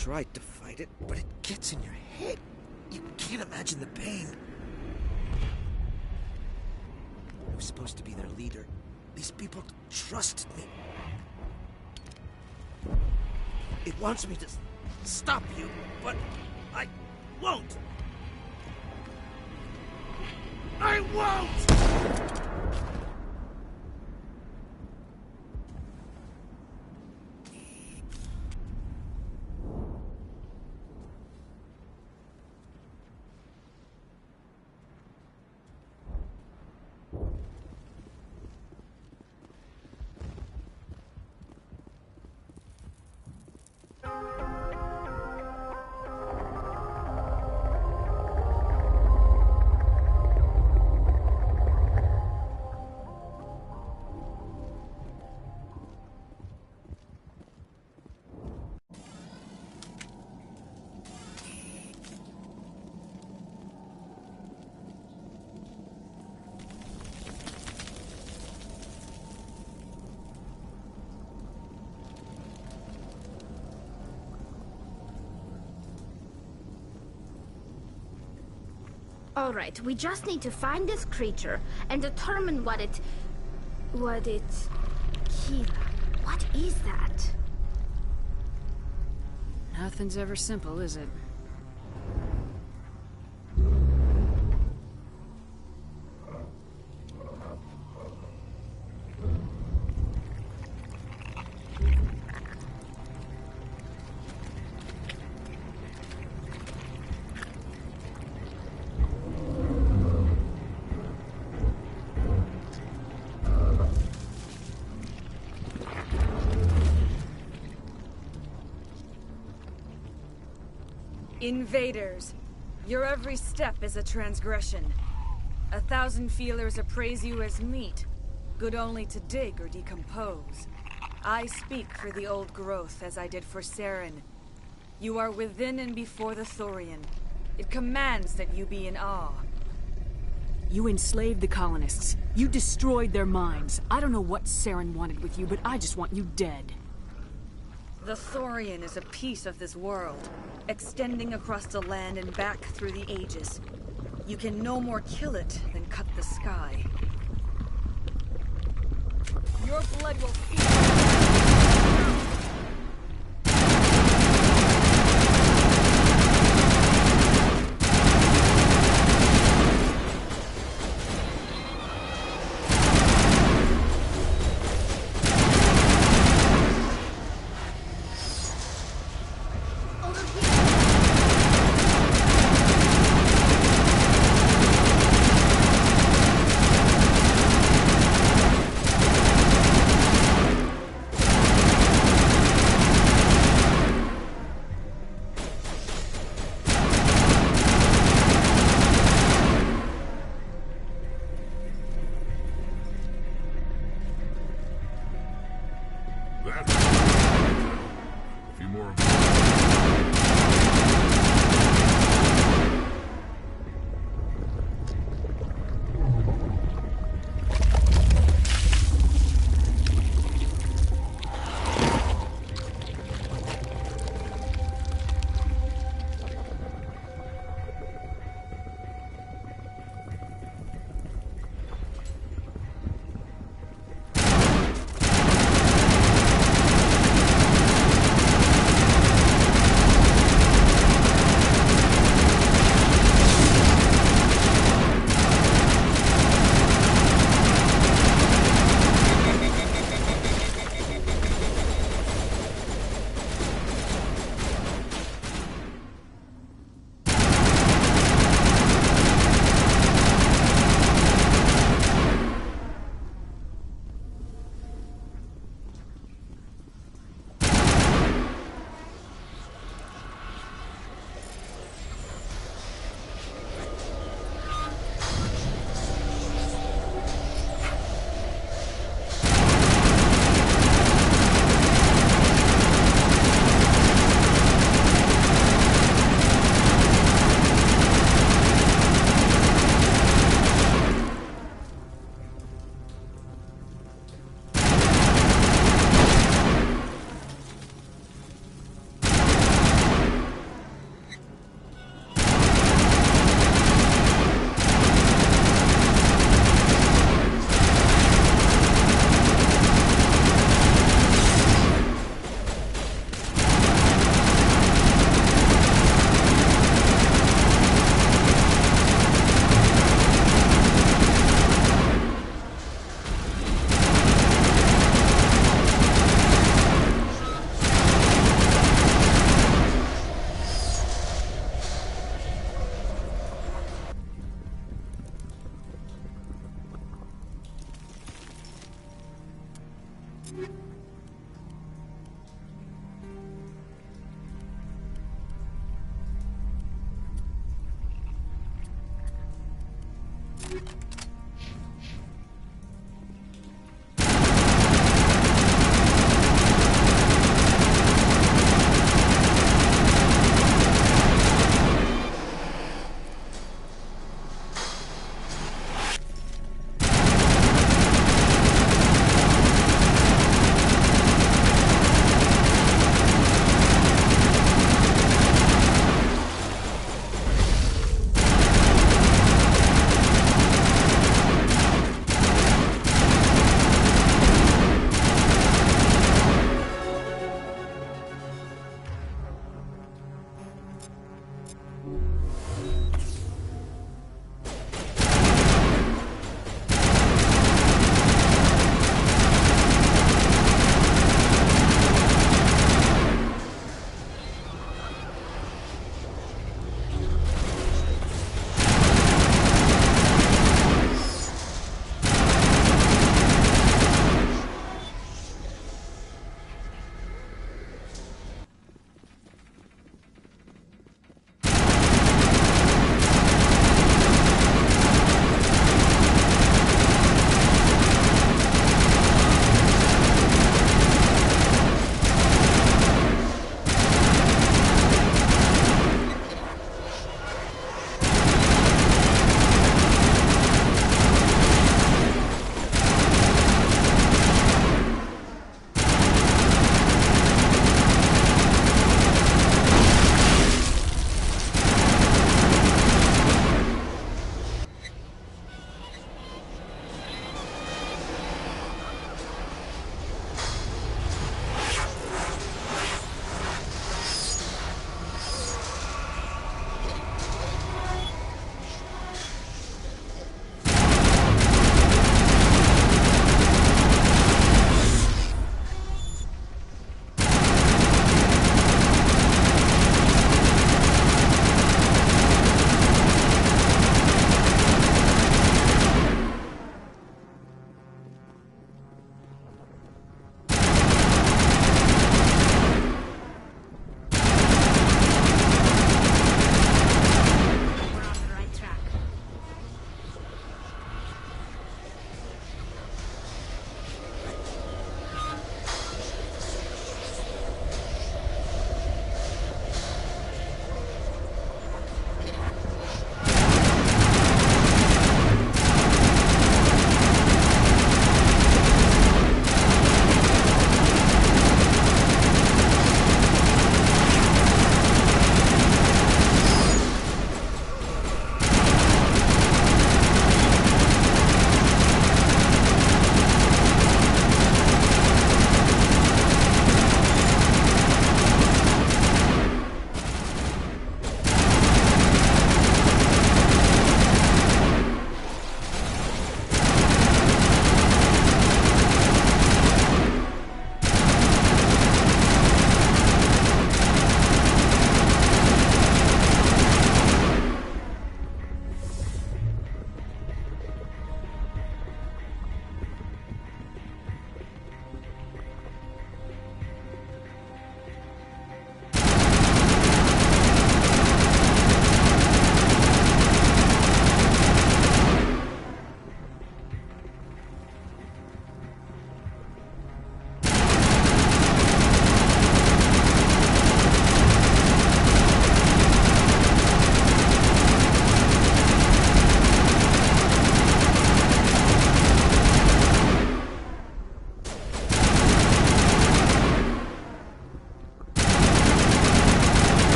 Speaker 8: tried to fight it, but it gets in your head. You can't imagine the pain. I was supposed to be their leader. These people trusted me. It wants me to stop you, but I won't. I won't!
Speaker 10: Alright, we just need to find this creature and determine what it... Keela, what is that?
Speaker 2: Nothing's ever simple, is it?
Speaker 19: Invaders, your every step is a transgression. 1,000 feelers appraise you as meat, good only to dig or decompose. I speak for the old growth as I did for Saren. You are within and before the Thorian. It commands that you be in awe.
Speaker 2: You enslaved the colonists. You destroyed their minds. I don't know what Saren wanted with you, but I just want you dead.
Speaker 19: The Thorian is a piece of this world, extending across the land and back through the ages. You can no more kill it than cut the sky. Your blood will feed.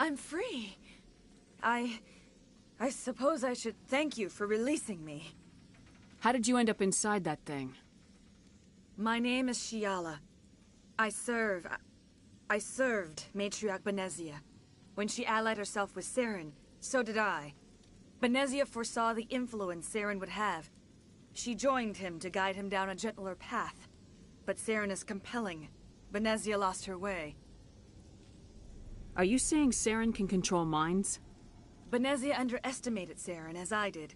Speaker 19: I'm free. I suppose I should thank you for releasing me.
Speaker 2: How did you end up inside that thing?
Speaker 19: My name is Shiala. I served Matriarch Benezia. When she allied herself with Saren, so did I. Benezia foresaw the influence Saren would have. She joined him to guide him down a gentler path. But Saren is compelling. Benezia lost her way.
Speaker 2: Are you saying Saren can control minds?
Speaker 19: Benezia underestimated Saren, as I did.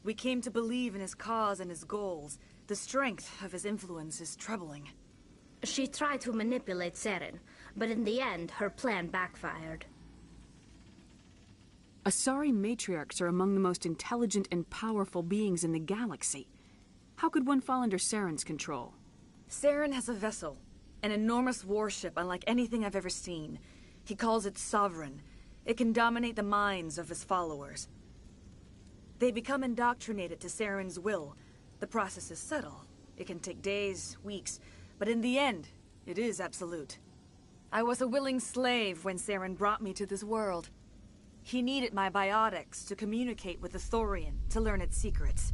Speaker 19: We came to believe in his cause and his goals. The strength of his influence is troubling.
Speaker 10: She tried to manipulate Saren, but in the end, her plan backfired.
Speaker 2: Asari matriarchs are among the most intelligent and powerful beings in the galaxy. How could one fall under Saren's control?
Speaker 19: Saren has a vessel, an enormous warship unlike anything I've ever seen. He calls it Sovereign. It can dominate the minds of his followers. They become indoctrinated to Saren's will. The process is subtle. It can take days, weeks, but in the end, it is absolute. I was a willing slave when Saren brought me to this world. He needed my biotics to communicate with the Thorian, to learn its secrets.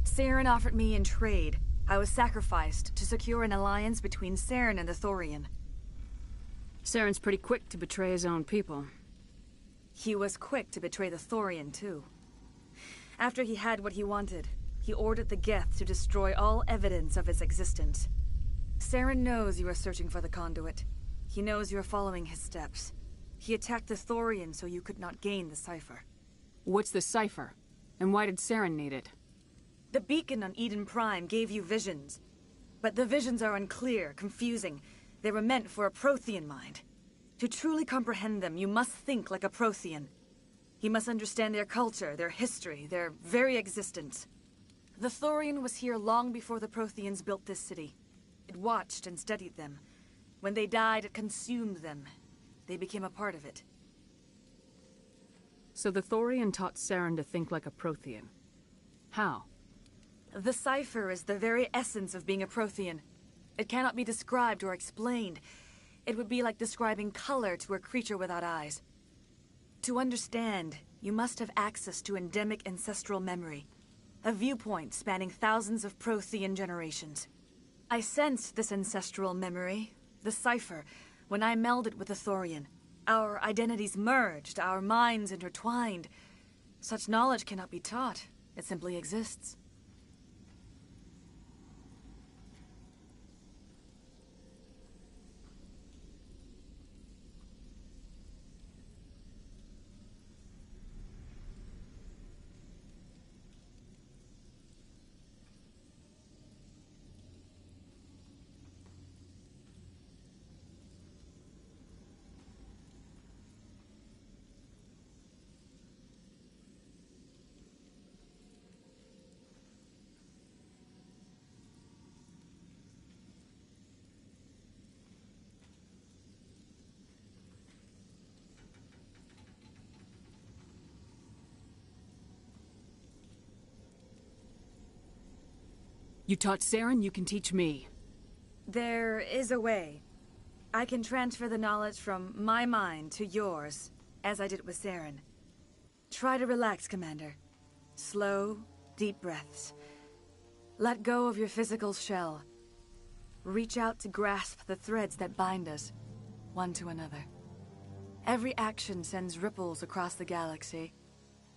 Speaker 19: Saren offered me in trade. I was sacrificed to secure an alliance between Saren and the Thorian.
Speaker 2: Saren's pretty quick to betray his own people.
Speaker 19: He was quick to betray the Thorian, too. After he had what he wanted, he ordered the Geth to destroy all evidence of its existence. Saren knows you are searching for the conduit. He knows you are following his steps. He attacked the Thorian so you could not gain the cipher.
Speaker 2: What's the cipher? And why did Saren need it?
Speaker 19: The beacon on Eden Prime gave you visions. But the visions are unclear, confusing. They were meant for a Prothean mind. To truly comprehend them, you must think like a Prothean. You must understand their culture, their history, their very existence. The Thorian was here long before the Protheans built this city. It watched and studied them. When they died, it consumed them. They became a part of it.
Speaker 2: So the Thorian taught Saren to think like a Prothean. How?
Speaker 19: The cipher is the very essence of being a Prothean. It cannot be described or explained. It would be like describing color to a creature without eyes. To understand, you must have access to endemic ancestral memory. A viewpoint spanning thousands of Prothean generations. I sensed this ancestral memory, the cipher, when I melded with the Thorian. Our identities merged, our minds intertwined. Such knowledge cannot be taught. It simply exists.
Speaker 2: You taught Saren, you can teach me.
Speaker 19: There is a way. I can transfer the knowledge from my mind to yours, as I did with Saren. Try to relax, Commander. Slow, deep breaths. Let go of your physical shell. Reach out to grasp the threads that bind us, one to another. Every action sends ripples across the galaxy.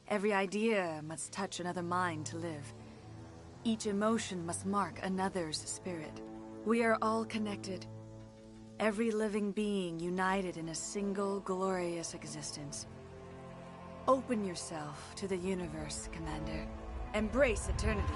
Speaker 19: Every idea must touch another mind to live. Each emotion must mark another's spirit. We are all connected. Every living being united in a single glorious existence. Open yourself to the universe, Commander. Embrace eternity.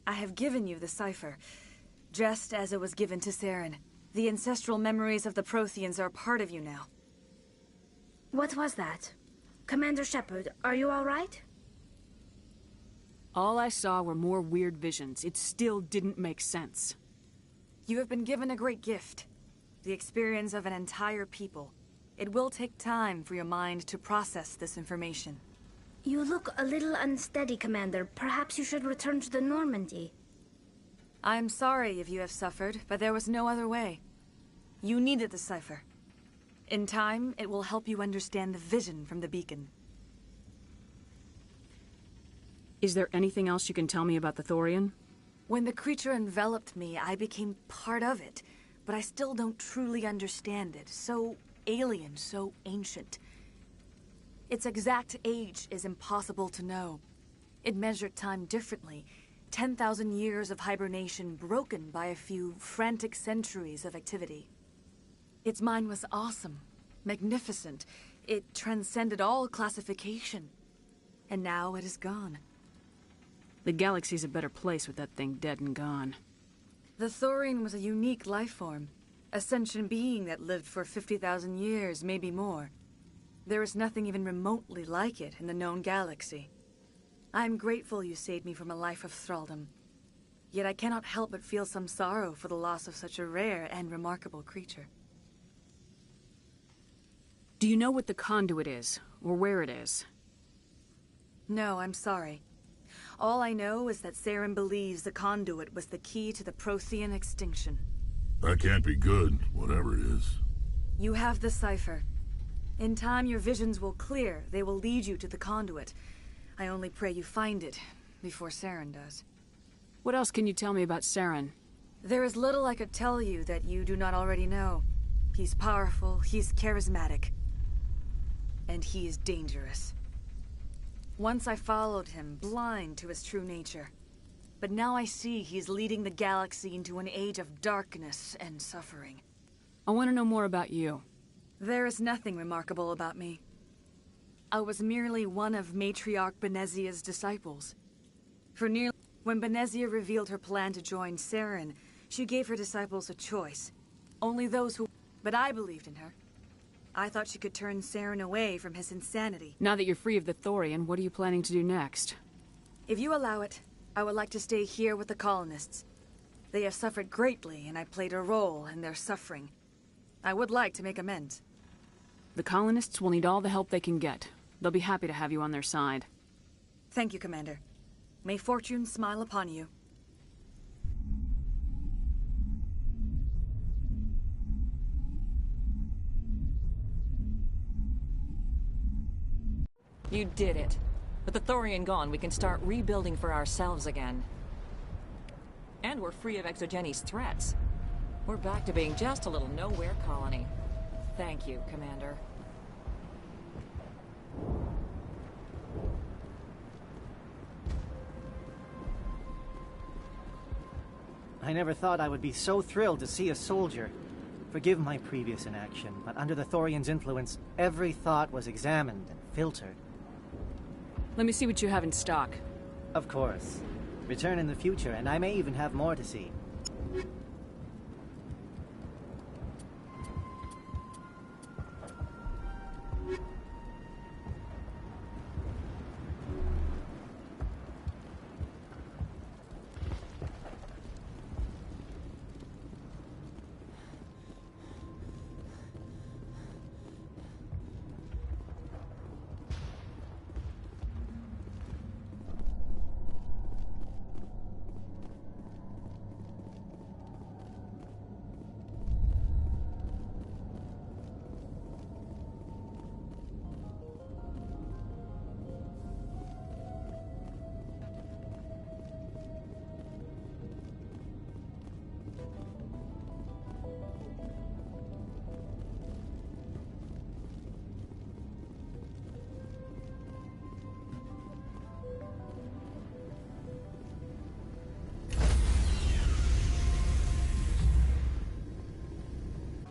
Speaker 19: I have given you the cipher, just as it was given to Saren. The ancestral memories of the Protheans are part of you now.
Speaker 10: What was that? Commander Shepard, are you all right?
Speaker 2: All I saw were more weird visions. It still didn't make sense.
Speaker 19: You have been given a great gift. The experience of an entire people. It will take time for your mind to process this information.
Speaker 10: You look a little unsteady, Commander. Perhaps you should return to the Normandy.
Speaker 19: I'm sorry if you have suffered, but there was no other way. You needed the cipher. In time, it will help you understand the vision from the beacon.
Speaker 2: Is there anything else you can tell me about the Thorian?
Speaker 19: When the creature enveloped me, I became part of it, but I still don't truly understand it. So alien, so ancient. Its exact age is impossible to know. It measured time differently. 10,000 years of hibernation broken by a few frantic centuries of activity. Its mind was awesome, magnificent. It transcended all classification. And now it is gone.
Speaker 2: The galaxy's a better place with that thing dead and gone.
Speaker 19: The Thorian was a unique life form. A sentient being that lived for 50,000 years, maybe more. There is nothing even remotely like it in the known galaxy. I am grateful you saved me from a life of thraldom. Yet I cannot help but feel some sorrow for the loss of such a rare and remarkable creature.
Speaker 2: Do you know what the conduit is, or where it is?
Speaker 19: No, I'm sorry. All I know is that Saren believes the conduit was the key to the Prothean extinction.
Speaker 12: That can't be good, whatever it is.
Speaker 19: You have the cipher. In time, your visions will clear. They will lead you to the conduit. I only pray you find it before Saren does.
Speaker 2: What else can you tell me about Saren?
Speaker 19: There is little I could tell you that you do not already know. He's powerful, he's charismatic. And he is dangerous. Once I followed him, blind to his true nature. But now I see he's leading the galaxy into an age of darkness and suffering.
Speaker 2: I want to know more about you.
Speaker 19: There is nothing remarkable about me. I was merely one of Matriarch Benezia's disciples. When Benezia revealed her plan to join Saren, she gave her disciples a choice. Only those who... But I believed in her. I thought she could turn Saren away from his insanity.
Speaker 2: Now that you're free of the Thorian, what are you planning to do next?
Speaker 19: If you allow it, I would like to stay here with the colonists. They have suffered greatly, and I played a role in their suffering. I would like to make amends.
Speaker 2: The colonists will need all the help they can get. They'll be happy to have you on their side.
Speaker 19: Thank you, Commander. May fortune smile upon you.
Speaker 13: You did it. With the Thorian gone, we can start rebuilding for ourselves again. And we're free of Exogeni's threats. We're back to being just a little nowhere colony. Thank you, Commander.
Speaker 20: I never thought I would be so thrilled to see a soldier. Forgive my previous inaction, but under the Thorian's influence, every thought was examined and filtered.
Speaker 2: Let me see what you have in stock.
Speaker 20: Of course. Return in the future, and I may even have more to see.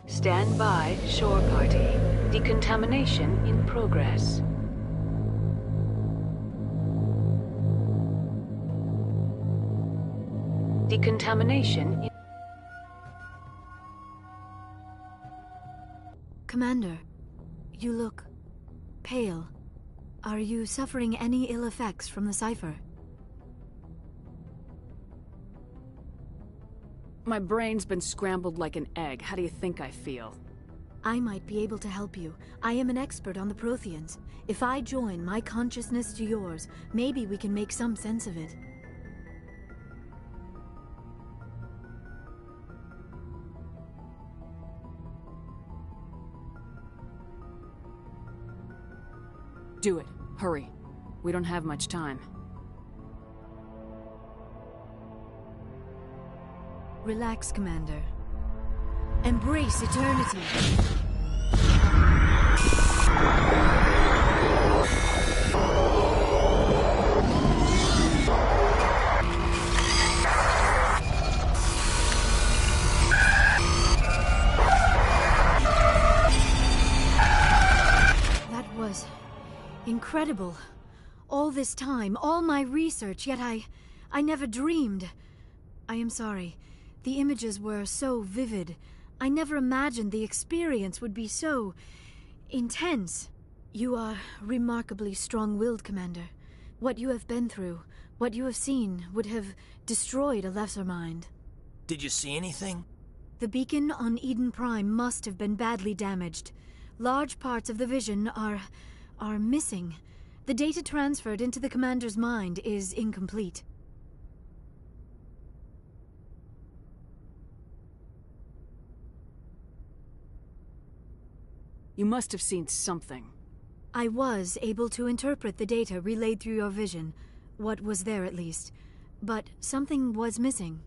Speaker 3: Stand by, shore party. Decontamination in progress. decontamination.
Speaker 21: Commander, you look pale. Are you suffering any ill effects from the cipher?
Speaker 2: My brain's been scrambled like an egg. How do you think I feel?
Speaker 21: I might be able to help you. I am an expert on the Protheans. If I join my consciousness to yours, maybe we can make some sense of it.
Speaker 2: Do it. Hurry. We don't have much time.
Speaker 21: Relax, Commander. Embrace eternity. That was incredible. All this time, all my research, yet I never dreamed. I am sorry. The images were so vivid. I never imagined the experience would be so intense. You are remarkably strong-willed, Commander. What you have been through, what you have seen, would have destroyed a lesser mind.
Speaker 6: Did you see anything?
Speaker 21: The beacon on Eden Prime must have been badly damaged. Large parts of the vision are missing. The data transferred into the Commander's mind is incomplete.
Speaker 2: You must have seen something.
Speaker 21: I was able to interpret the data relayed through your vision, what was there at least, but something was missing.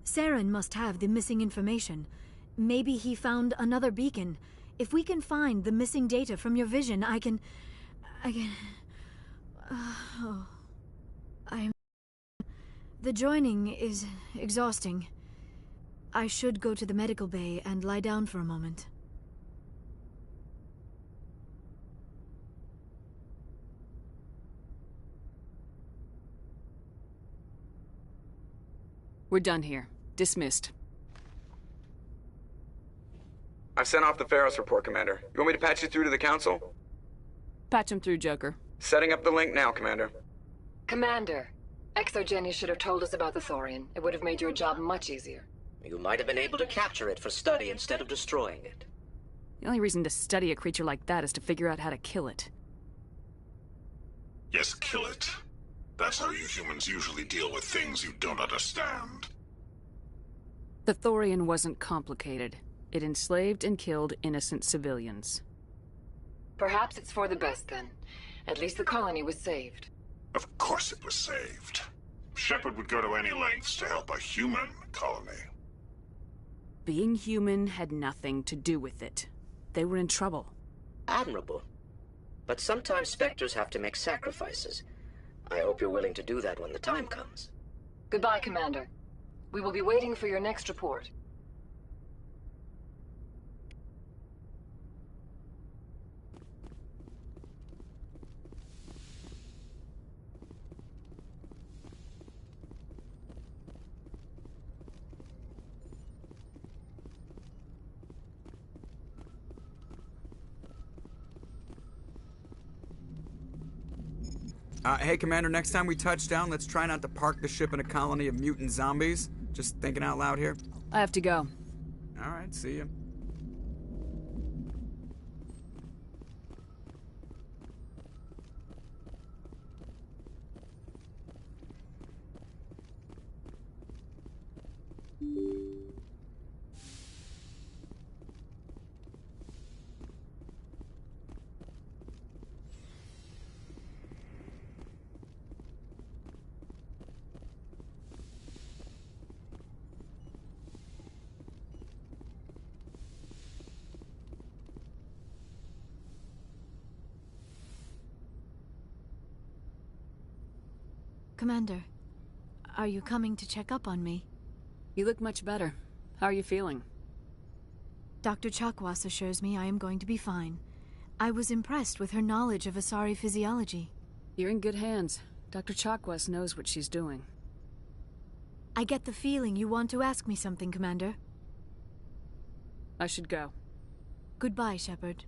Speaker 21: Saren must have the missing information. Maybe he found another beacon. If we can find the missing data from your vision, I can... The joining is exhausting. I should go to the medical bay and lie down for a moment.
Speaker 2: We're done here. Dismissed.
Speaker 17: I've sent off the Pharos report, Commander. You want me to patch you through to the Council?
Speaker 2: Patch him through, Joker.
Speaker 17: Setting up the link now, Commander.
Speaker 22: Commander, ExoGeni should have told us about the Thorian. It would have made your job much easier.
Speaker 8: You might have been able to capture it for study instead of destroying it.
Speaker 2: The only reason to study a creature like that is to figure out how to kill it.
Speaker 12: Yes, kill it. That's how you humans usually deal with things you don't understand.
Speaker 2: The Thorian wasn't complicated. It enslaved and killed innocent civilians.
Speaker 22: Perhaps it's for the best, then. At least the colony was saved.
Speaker 12: Of course it was saved. Shepard would go to any lengths to help a human colony.
Speaker 2: Being human had nothing to do with it. They were in trouble.
Speaker 8: Admirable. But sometimes Spectres have to make sacrifices. I hope you're willing to do that when the time comes.
Speaker 22: Goodbye, Commander. We will be waiting for your next report.
Speaker 17: Hey, Commander, next time we touch down, let's try not to park the ship in a colony of mutant zombies. Just thinking out loud here.
Speaker 2: I have to go.
Speaker 17: All right, see you.
Speaker 21: Commander, are you coming to check up on me?
Speaker 2: You look much better. How are you feeling?
Speaker 21: Dr. Chakwas assures me I am going to be fine. I was impressed with her knowledge of Asari physiology.
Speaker 2: You're in good hands. Dr. Chakwas knows what she's doing.
Speaker 21: I get the feeling you want to ask me something, Commander.
Speaker 2: I should go.
Speaker 21: Goodbye, Shepard.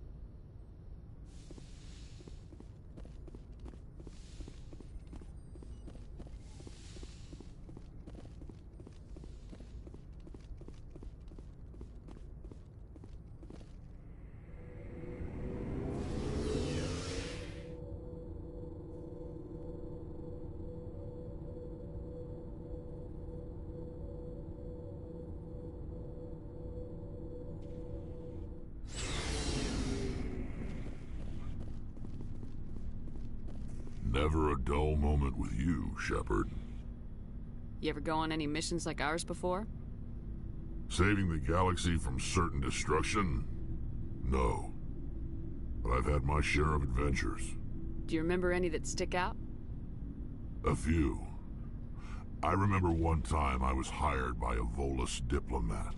Speaker 12: Never a dull moment with you, Shepard.
Speaker 2: You ever go on any missions like ours before?
Speaker 12: Saving the galaxy from certain destruction? No. But I've had my share of adventures.
Speaker 2: Do you remember any that stick out?
Speaker 12: A few. I remember one time I was hired by a Volus diplomat.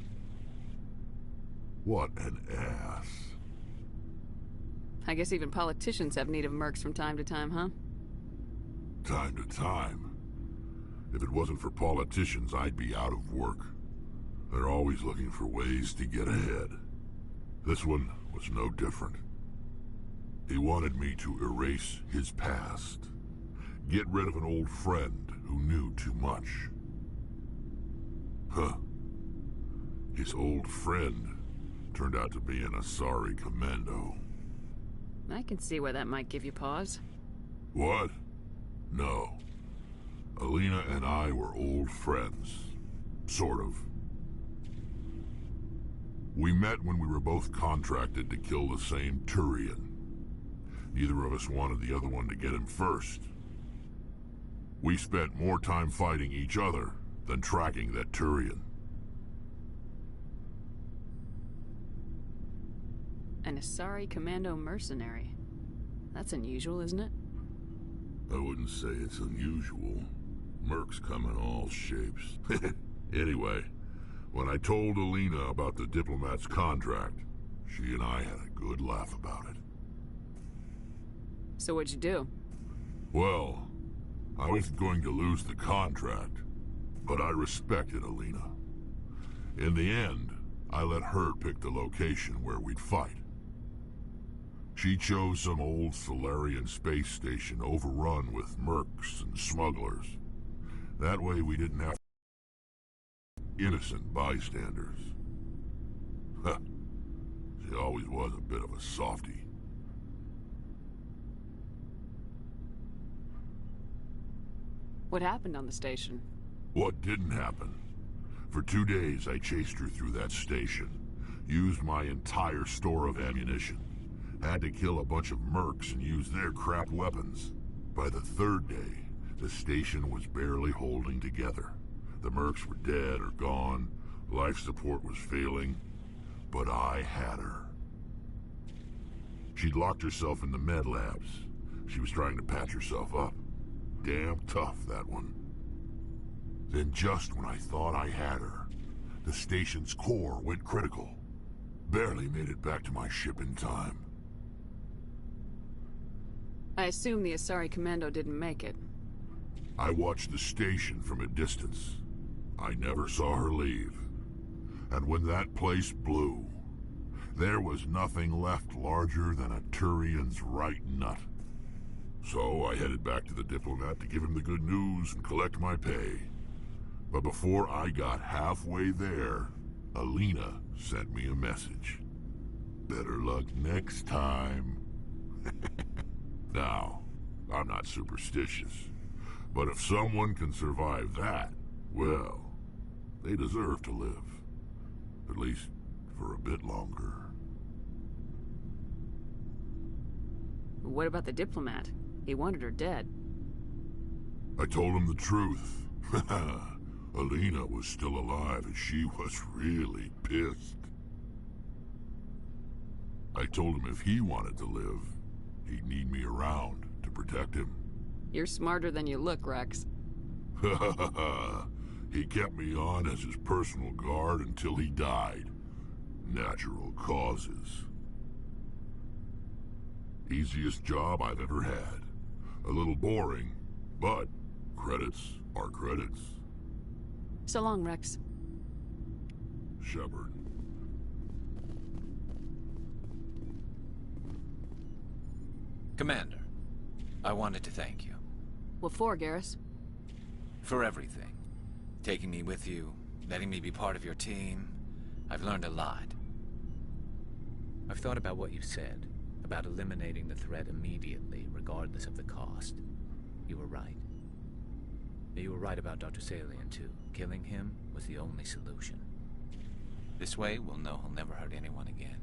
Speaker 12: What an ass.
Speaker 2: I guess even politicians have need of mercs from time to time, huh?
Speaker 12: Time to time. If it wasn't for politicians, I'd be out of work. They're always looking for ways to get ahead. This one was no different. He wanted me to erase his past. Get rid of an old friend who knew too much. Huh. His old friend turned out to be an Asari commando.
Speaker 2: I can see why that might give you pause.
Speaker 12: What? No. Alina and I were old friends. Sort of. We met when we were both contracted to kill the same Turian. Neither of us wanted the other one to get him first. We spent more time fighting each other than tracking that Turian.
Speaker 2: An Asari commando mercenary. That's unusual, isn't it?
Speaker 12: I wouldn't say it's unusual. Mercs come in all shapes. Anyway, when I told Alina about the diplomat's contract, she and I had a good laugh about it.
Speaker 2: So what'd you do?
Speaker 12: Well, I was going to lose the contract, but I respected Alina. In the end, I let her pick the location where we'd fight. She chose some old Solarian space station overrun with mercs and smugglers. That way we didn't have innocent bystanders. Huh. She always was a bit of a softie.
Speaker 2: What happened on the station?
Speaker 12: What didn't happen? For 2 days I chased her through that station. Used my entire store of ammunition. Had to kill a bunch of mercs and use their crap weapons. By the 3rd day, the station was barely holding together. The mercs were dead or gone, life support was failing, but I had her. She'd locked herself in the med labs. She was trying to patch herself up. Damn tough, that one. Then just when I thought I had her, the station's core went critical. Barely made it back to my ship in time.
Speaker 2: I assume the Asari commando didn't make it.
Speaker 12: I watched the station from a distance. I never saw her leave. And when that place blew, there was nothing left larger than a Turian's right nut. So I headed back to the diplomat to give him the good news and collect my pay. But before I got halfway there, Alina sent me a message. Better luck next time. Now, I'm not superstitious, but if someone can survive that, well, they deserve to live. At least for a bit longer.
Speaker 2: What about the diplomat? He wanted her dead.
Speaker 12: I told him the truth. Alina was still alive and she was really pissed. I told him if he wanted to live, he'd need me around to protect him.
Speaker 2: You're smarter than you look, Rex.
Speaker 12: He kept me on as his personal guard until he died. Natural causes. Easiest job I've ever had. A little boring, but credits are credits.
Speaker 2: So long, Rex.
Speaker 12: Shepard.
Speaker 1: Commander, I wanted to thank you.
Speaker 2: What for, Garrus?
Speaker 1: For everything. Taking me with you, letting me be part of your team. I've learned a lot.
Speaker 4: I've thought about what you said, about eliminating the threat immediately, regardless of the cost. You were right. You were right about Dr. Salian, too. Killing him was the only solution.
Speaker 1: This way, we'll know he'll never hurt anyone again.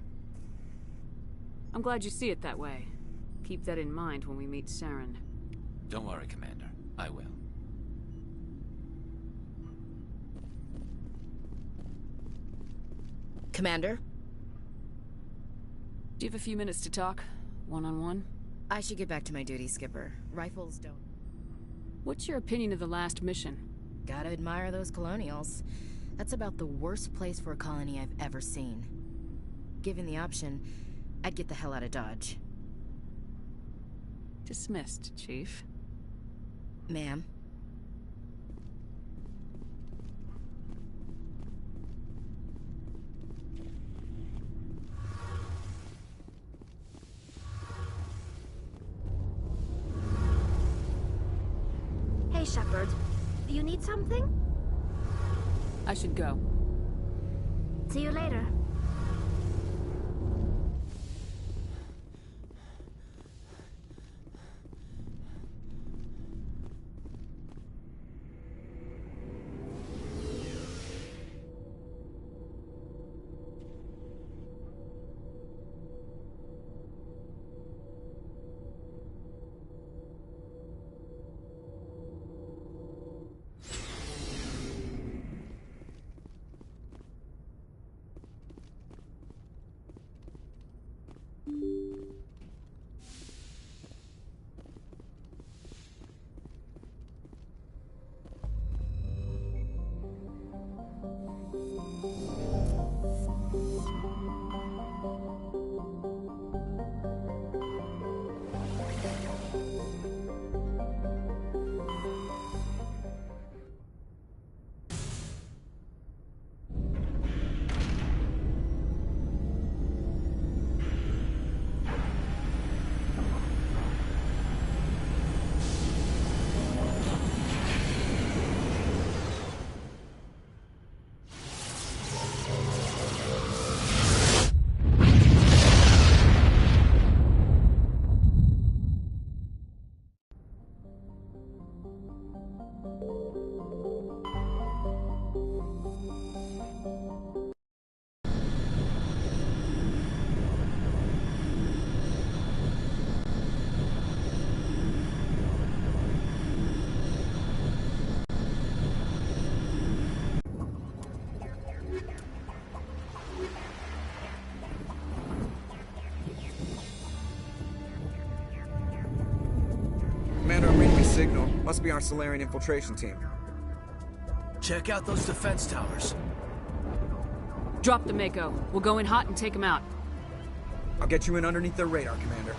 Speaker 2: I'm glad you see it that way. Keep that in mind when we meet Saren.
Speaker 1: Don't worry, Commander. I will.
Speaker 23: Commander?
Speaker 2: Do you have a few minutes to talk? One-on-one?
Speaker 23: I should get back to my duty, Skipper. Rifles don't...
Speaker 2: What's your opinion of the last mission?
Speaker 23: Gotta admire those colonials. That's about the worst place for a colony I've ever seen. Given the option, I'd get the hell out of Dodge.
Speaker 2: Dismissed, Chief.
Speaker 23: Ma'am.
Speaker 10: Hey, Shepard. You need something?
Speaker 2: I should go.
Speaker 10: See you later.
Speaker 17: Commander, I'm reading a signal. Must be our Solarian infiltration team.
Speaker 24: Check out those defense towers.
Speaker 2: Drop the Mako. We'll go in hot and take them out.
Speaker 17: I'll get you in underneath their radar, Commander.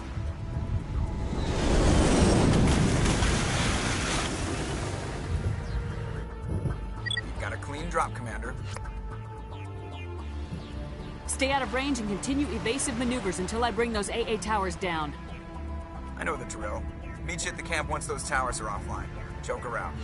Speaker 17: Got a clean drop, Commander.
Speaker 2: Stay out of range and continue evasive maneuvers until I bring those AA towers down.
Speaker 17: I know the drill. Meet you at the camp once those towers are offline. Joke around.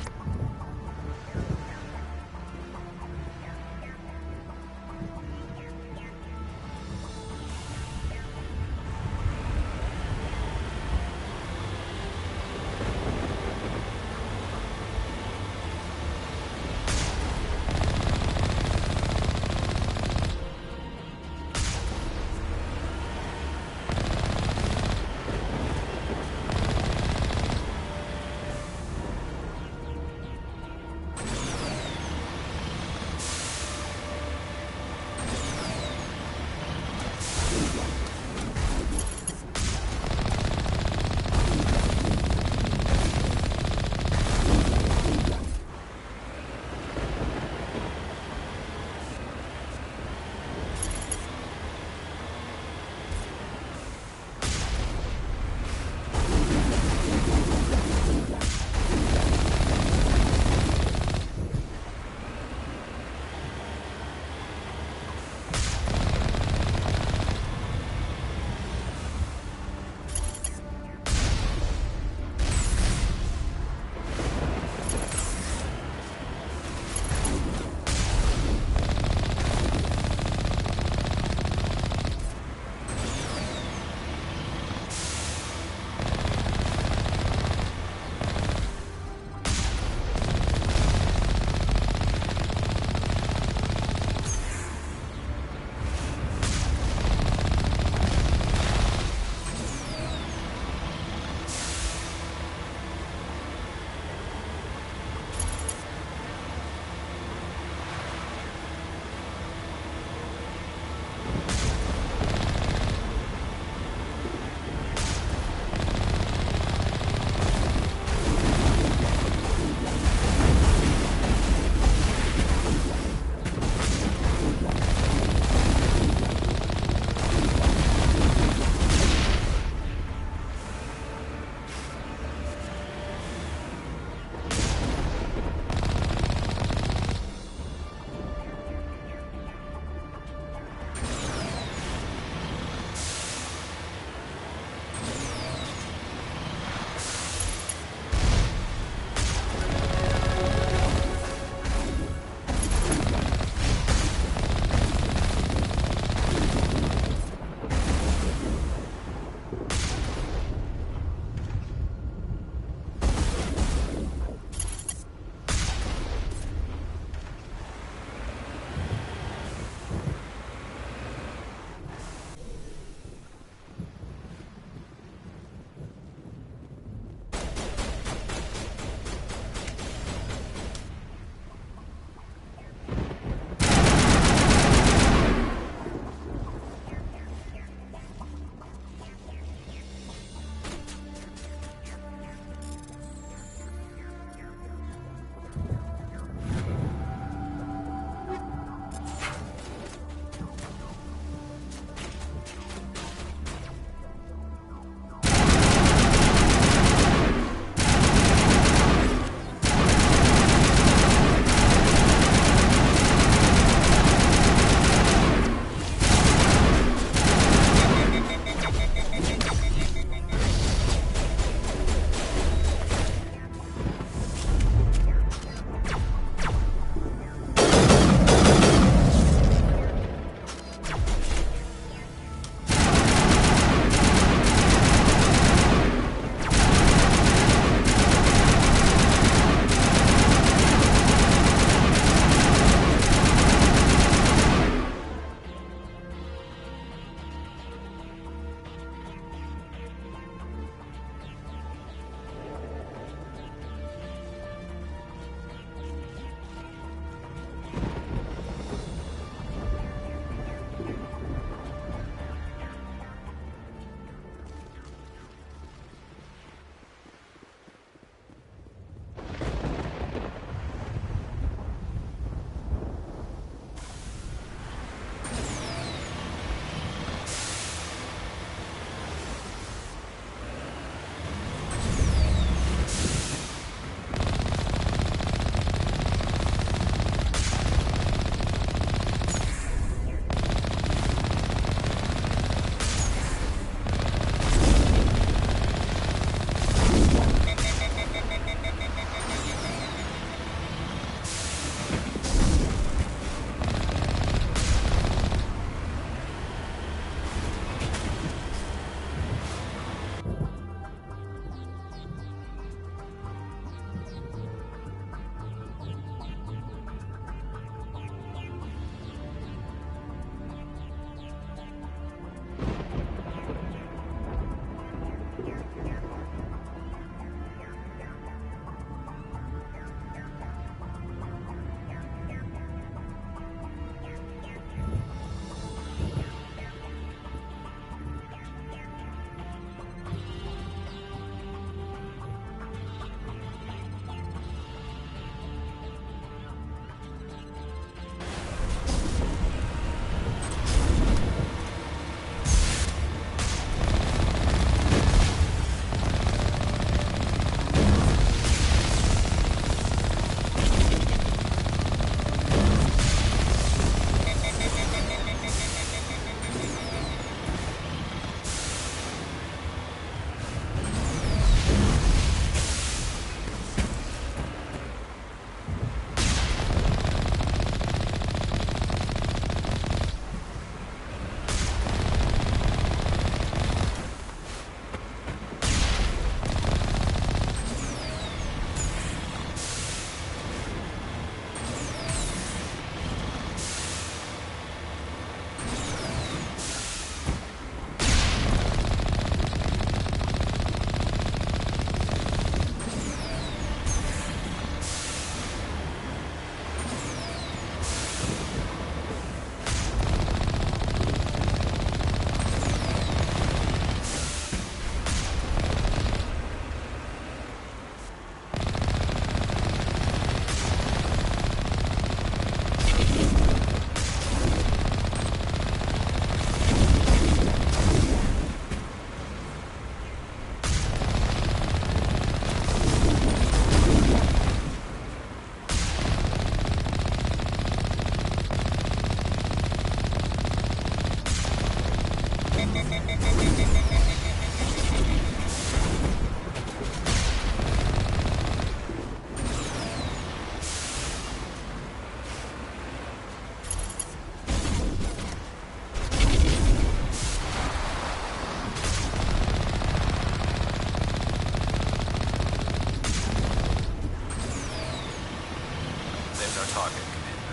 Speaker 17: There's our target, Commander.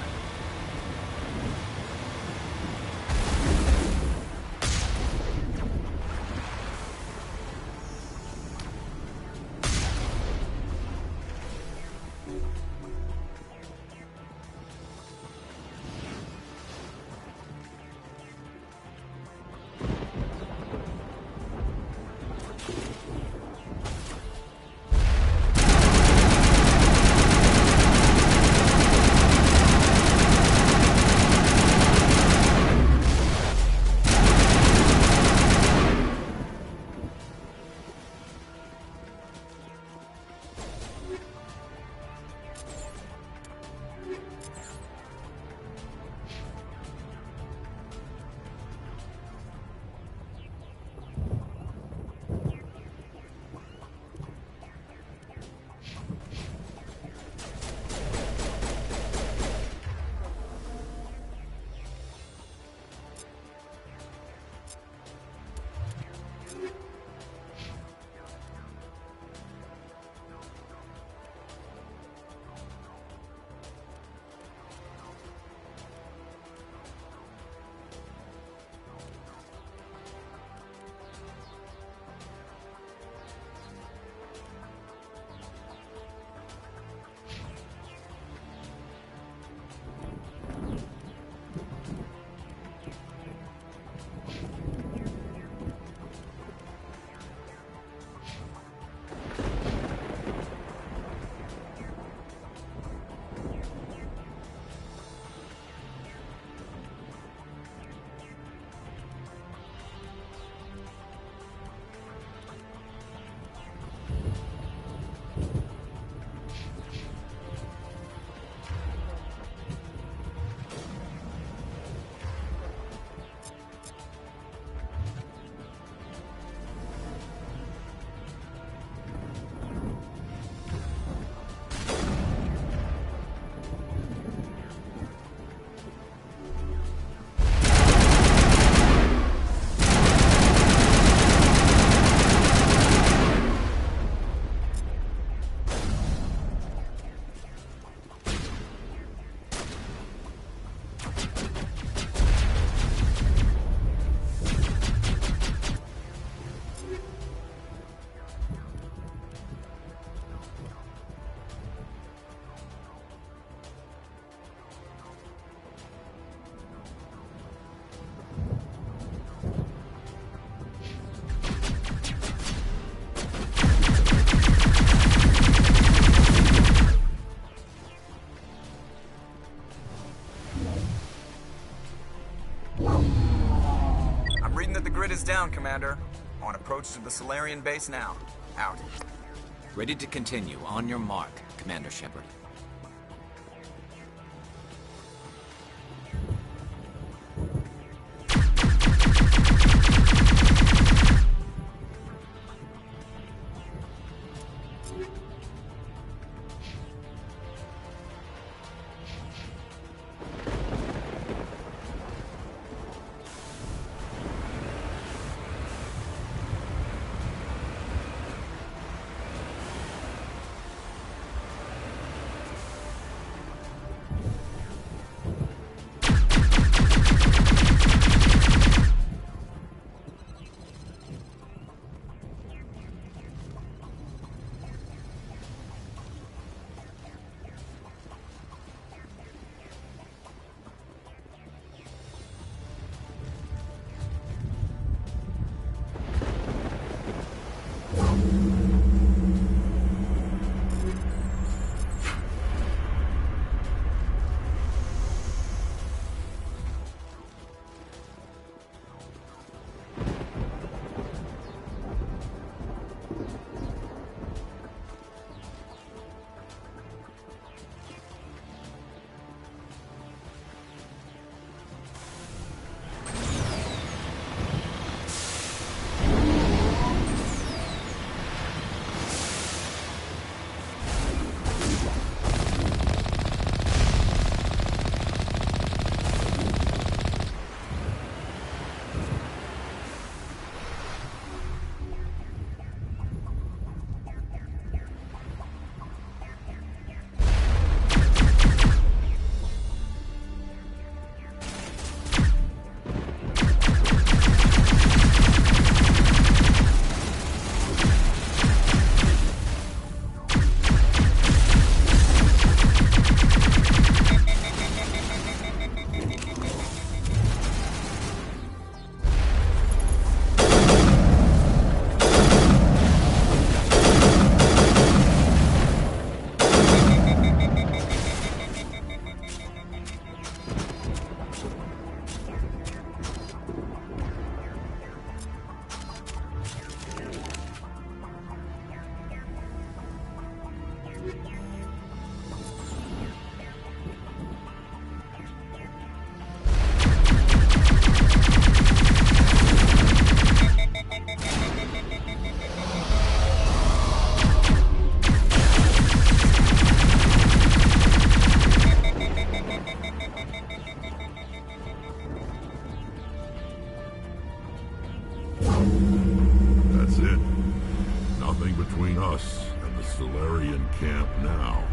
Speaker 17: Grid is down, Commander. On approach to the Solarian base now. Out.
Speaker 1: Ready to continue. On your mark, Commander Shepard.
Speaker 12: That's it. Nothing between us and the Solarian camp now.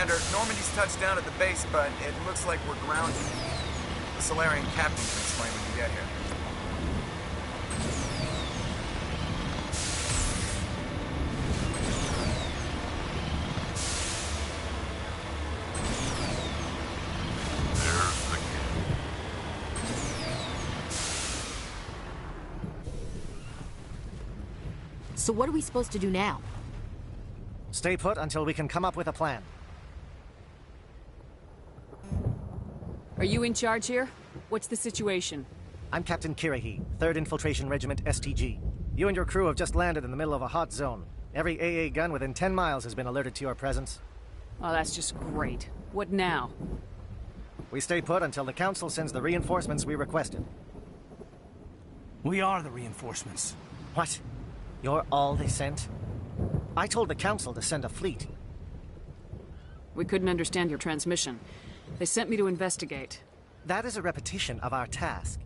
Speaker 17: Commander, Normandy's touched down at the base, but it looks like we're grounded. The Solarian captain can explain when you get here.
Speaker 23: So what are we supposed to do now?
Speaker 20: Stay put until we can come up with a plan.
Speaker 2: Are you in charge here? What's the situation?
Speaker 20: I'm Captain Kirrahe, 3rd Infiltration Regiment STG. You and your crew have just landed in the middle of a hot zone. Every AA gun within 10 miles has been alerted to your presence.
Speaker 2: Oh, that's just great. What now?
Speaker 20: We stay put until the Council sends the reinforcements we requested.
Speaker 24: We are the reinforcements.
Speaker 20: What? You're all they sent? I told the Council to send a fleet.
Speaker 2: We couldn't understand your transmission. They sent me to investigate.
Speaker 20: That is a repetition of our task.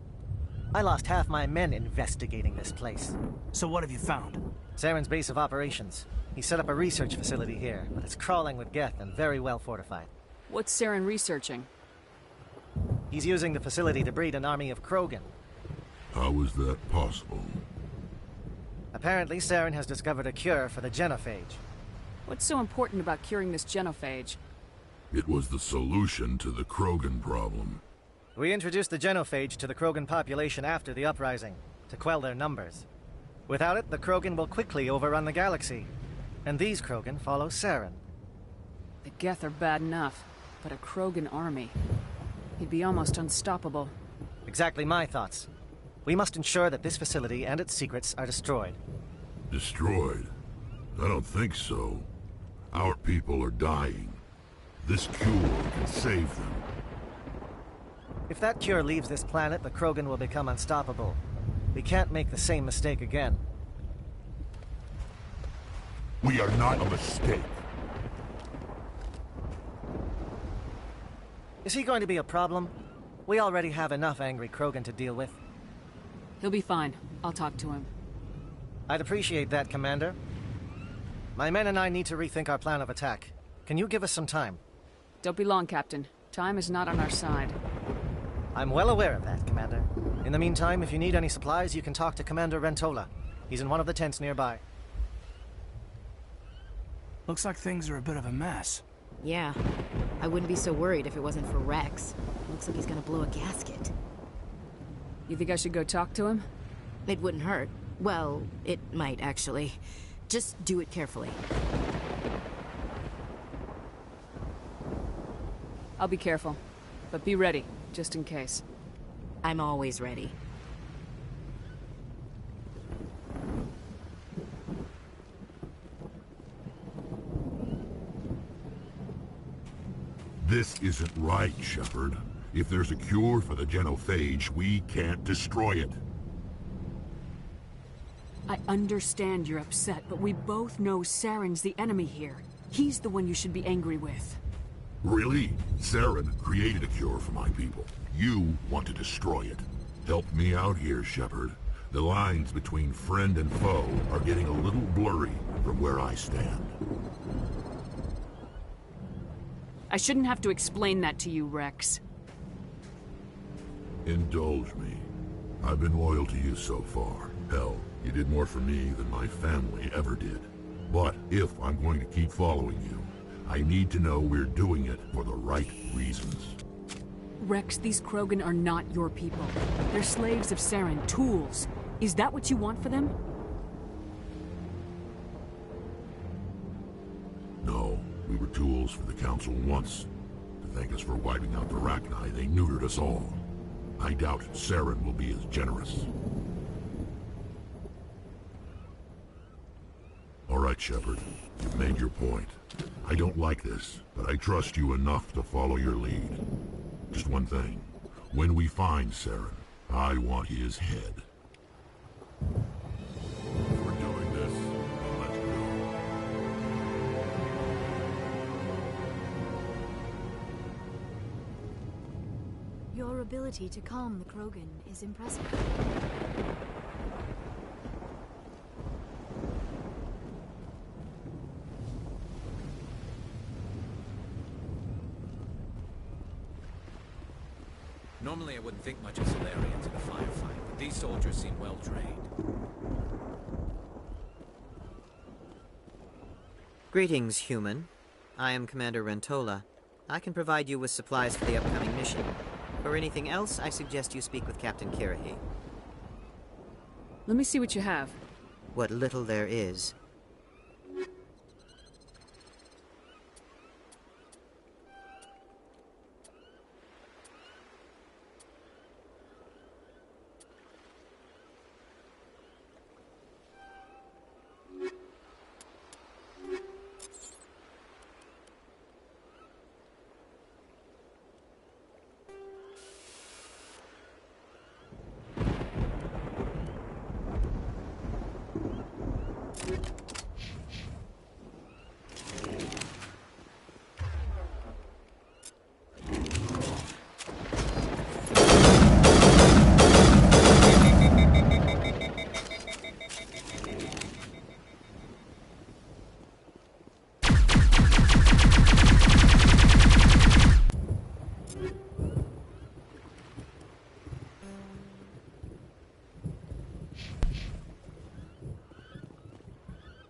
Speaker 20: I lost half my men investigating this place.
Speaker 24: So what have you found?
Speaker 20: Saren's base of operations. He set up a research facility here, but it's crawling with Geth and very well fortified.
Speaker 2: What's Saren researching?
Speaker 20: He's using the facility to breed an army of Krogan.
Speaker 12: How is that possible?
Speaker 20: Apparently, Saren has discovered a cure for the genophage.
Speaker 2: What's so important about curing this genophage?
Speaker 12: It was the solution to the Krogan problem.
Speaker 20: We introduced the genophage to the Krogan population after the uprising, to quell their numbers. Without it, the Krogan will quickly overrun the galaxy. And these Krogan follow Saren.
Speaker 2: The Geth are bad enough, but a Krogan army. He'd be almost unstoppable.
Speaker 20: Exactly my thoughts. We must ensure that this facility and its secrets are destroyed.
Speaker 12: Destroyed? I don't think so. Our people are dying. This cure can save them.
Speaker 20: If that cure leaves this planet, the Krogan will become unstoppable. We can't make the same mistake again.
Speaker 12: We are not a mistake.
Speaker 20: Is he going to be a problem? We already have enough angry Krogan to deal with.
Speaker 2: He'll be fine. I'll talk to him.
Speaker 20: I'd appreciate that, Commander. My men and I need to rethink our plan of attack. Can you give us some time?
Speaker 2: Don't be long, Captain. Time is not on our side.
Speaker 20: I'm well aware of that, Commander. In the meantime, if you need any supplies, you can talk to Commander Rentola. He's in one of the tents nearby.
Speaker 24: Looks like things are a bit of a mess.
Speaker 23: Yeah. I wouldn't be so worried if it wasn't for Rex. Looks like he's gonna blow a gasket.
Speaker 2: You think I should go talk to him?
Speaker 23: It wouldn't hurt. Well, it might, actually. Just do it carefully.
Speaker 2: I'll be careful. But be ready, just in case.
Speaker 23: I'm always ready.
Speaker 12: This isn't right, Shepard. If there's a cure for the genophage, we can't destroy it.
Speaker 2: I understand you're upset, but we both know Saren's the enemy here. He's the one you should be angry with.
Speaker 12: Really? Saren created a cure for my people. You want to destroy it. Help me out here, Shepard. The lines between friend and foe are getting a little blurry from where I stand.
Speaker 2: I shouldn't have to explain that to you, Rex.
Speaker 12: Indulge me. I've been loyal to you so far. Hell, you did more for me than my family ever did. But if I'm going to keep following you, I need to know we're doing it for the right reasons.
Speaker 2: Rex, these Krogan are not your people. They're slaves of Saren, tools. Is that what you want for them?
Speaker 12: No, we were tools for the Council once. thank us for wiping out the Rachni, they neutered us all. I doubt Saren will be as generous. All right, Shepard. You've made your point. I don't like this, but I trust you enough to follow your lead. Just one thing. When we find Saren, I want his head. If we're doing this, let's go.
Speaker 21: Your ability to calm the Krogan is impressive.
Speaker 4: Normally I wouldn't think much of Salarians in a firefight, but these soldiers seem well trained.
Speaker 5: Greetings, human. I am Commander Rentola. I can provide you with supplies for the upcoming mission. For anything else, I suggest you speak with Captain Kirrahe.
Speaker 2: Let me see what you have.
Speaker 5: What little there is.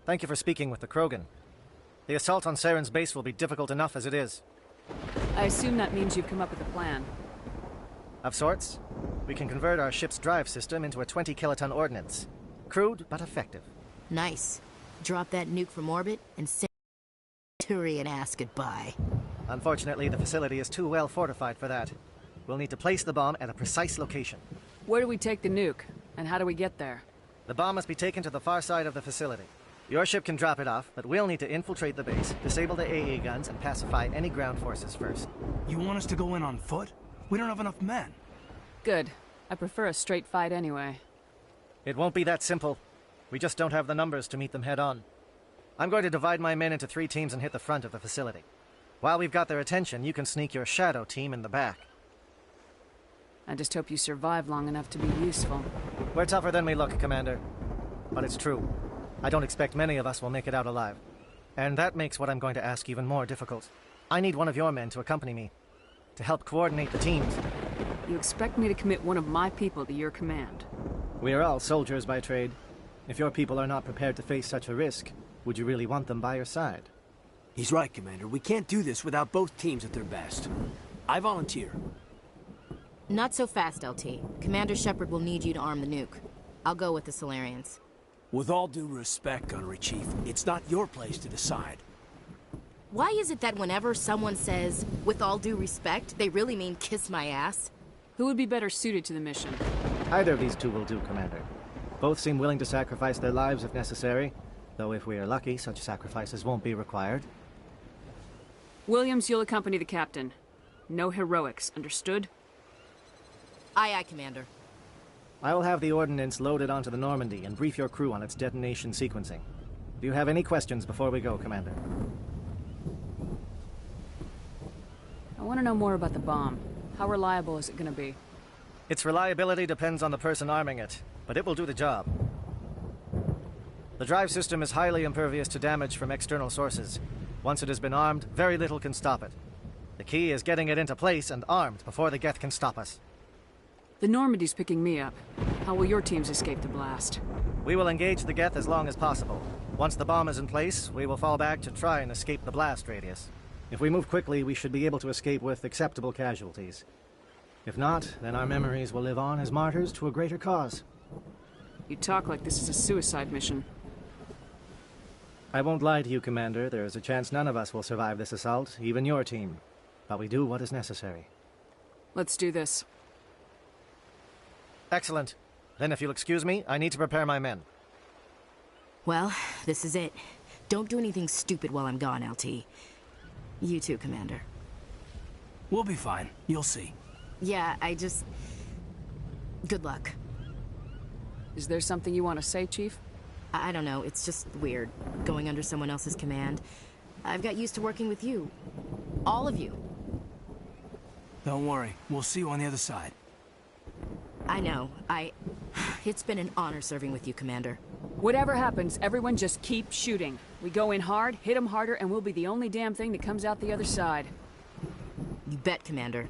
Speaker 20: Thank you for speaking with the Krogan. The assault on Saren's base will be difficult enough as it is.
Speaker 2: I assume that means you've come up with a plan.
Speaker 20: Of sorts. We can convert our ship's drive system into a 20-kiloton ordnance. Crude, but effective.
Speaker 23: Nice. Drop that nuke from orbit and send Turi and ask goodbye.
Speaker 20: Unfortunately, the facility is too well fortified for that. We'll need to place the bomb at a precise location.
Speaker 2: Where do we take the nuke? And how do we get there?
Speaker 20: The bomb must be taken to the far side of the facility. Your ship can drop it off, but we'll need to infiltrate the base, disable the AA guns, and pacify any ground forces first.
Speaker 24: You want us to go in on foot? We don't have enough men.
Speaker 2: Good. I prefer a straight fight anyway.
Speaker 20: It won't be that simple. We just don't have the numbers to meet them head-on. I'm going to divide my men into 3 teams and hit the front of the facility. While we've got their attention, you can sneak your shadow team in the back.
Speaker 2: I just hope you survive long enough to be useful.
Speaker 20: We're tougher than we look, Commander. But it's true. I don't expect many of us will make it out alive. And that makes what I'm going to ask even more difficult. I need one of your men to accompany me, to help coordinate the teams.
Speaker 2: You expect me to commit one of my people to your command?
Speaker 20: We are all soldiers by trade. If your people are not prepared to face such a risk, would you really want them by your side?
Speaker 24: He's right, Commander. We can't do this without both teams at their best. I volunteer.
Speaker 23: Not so fast, LT. Commander Shepard will need you to arm the nuke. I'll go with the Salarians.
Speaker 24: With all due respect, Gunnery Chief, it's not your place to decide.
Speaker 23: Why is it that whenever someone says, with all due respect, they really mean kiss my ass?
Speaker 2: Who would be better suited to the mission?
Speaker 20: Either of these two will do, Commander. Both seem willing to sacrifice their lives if necessary, though if we are lucky, such sacrifices won't be required.
Speaker 2: Williams, you'll accompany the captain. No heroics, understood?
Speaker 23: Aye, aye, Commander.
Speaker 20: I will have the ordnance loaded onto the Normandy and brief your crew on its detonation sequencing. Do you have any questions before we go, Commander?
Speaker 2: I want to know more about the bomb. How reliable is it going to be?
Speaker 20: Its reliability depends on the person arming it, but it will do the job. The drive system is highly impervious to damage from external sources. Once it has been armed, very little can stop it. The key is getting it into place and armed before the Geth can stop us.
Speaker 2: The Normandy's picking me up. How will your teams escape the blast?
Speaker 20: We will engage the Geth as long as possible. Once the bomb is in place, we will fall back to try and escape the blast radius. If we move quickly, we should be able to escape with acceptable casualties. If not, then our memories will live on as martyrs to a greater cause.
Speaker 2: You talk like this is a suicide mission.
Speaker 20: I won't lie to you, Commander. There is a chance none of us will survive this assault, even your team. but we do what is necessary.
Speaker 2: Let's do this.
Speaker 20: Excellent. Then if you'll excuse me, I need to prepare my men.
Speaker 23: Well, this is it. Don't do anything stupid while I'm gone, LT. You too, Commander.
Speaker 24: We'll be fine. You'll see.
Speaker 23: Yeah, good luck.
Speaker 2: Is there something you want to say, Chief?
Speaker 23: I don't know, it's just weird, going under someone else's command. I've got used to working with you. All of you.
Speaker 24: Don't worry. We'll see you on the other side.
Speaker 23: I know. It's been an honor serving with you, Commander.
Speaker 2: Whatever happens, everyone just keep shooting. We go in hard, hit them harder, and we'll be the only damn thing that comes out the other side.
Speaker 23: You bet, Commander.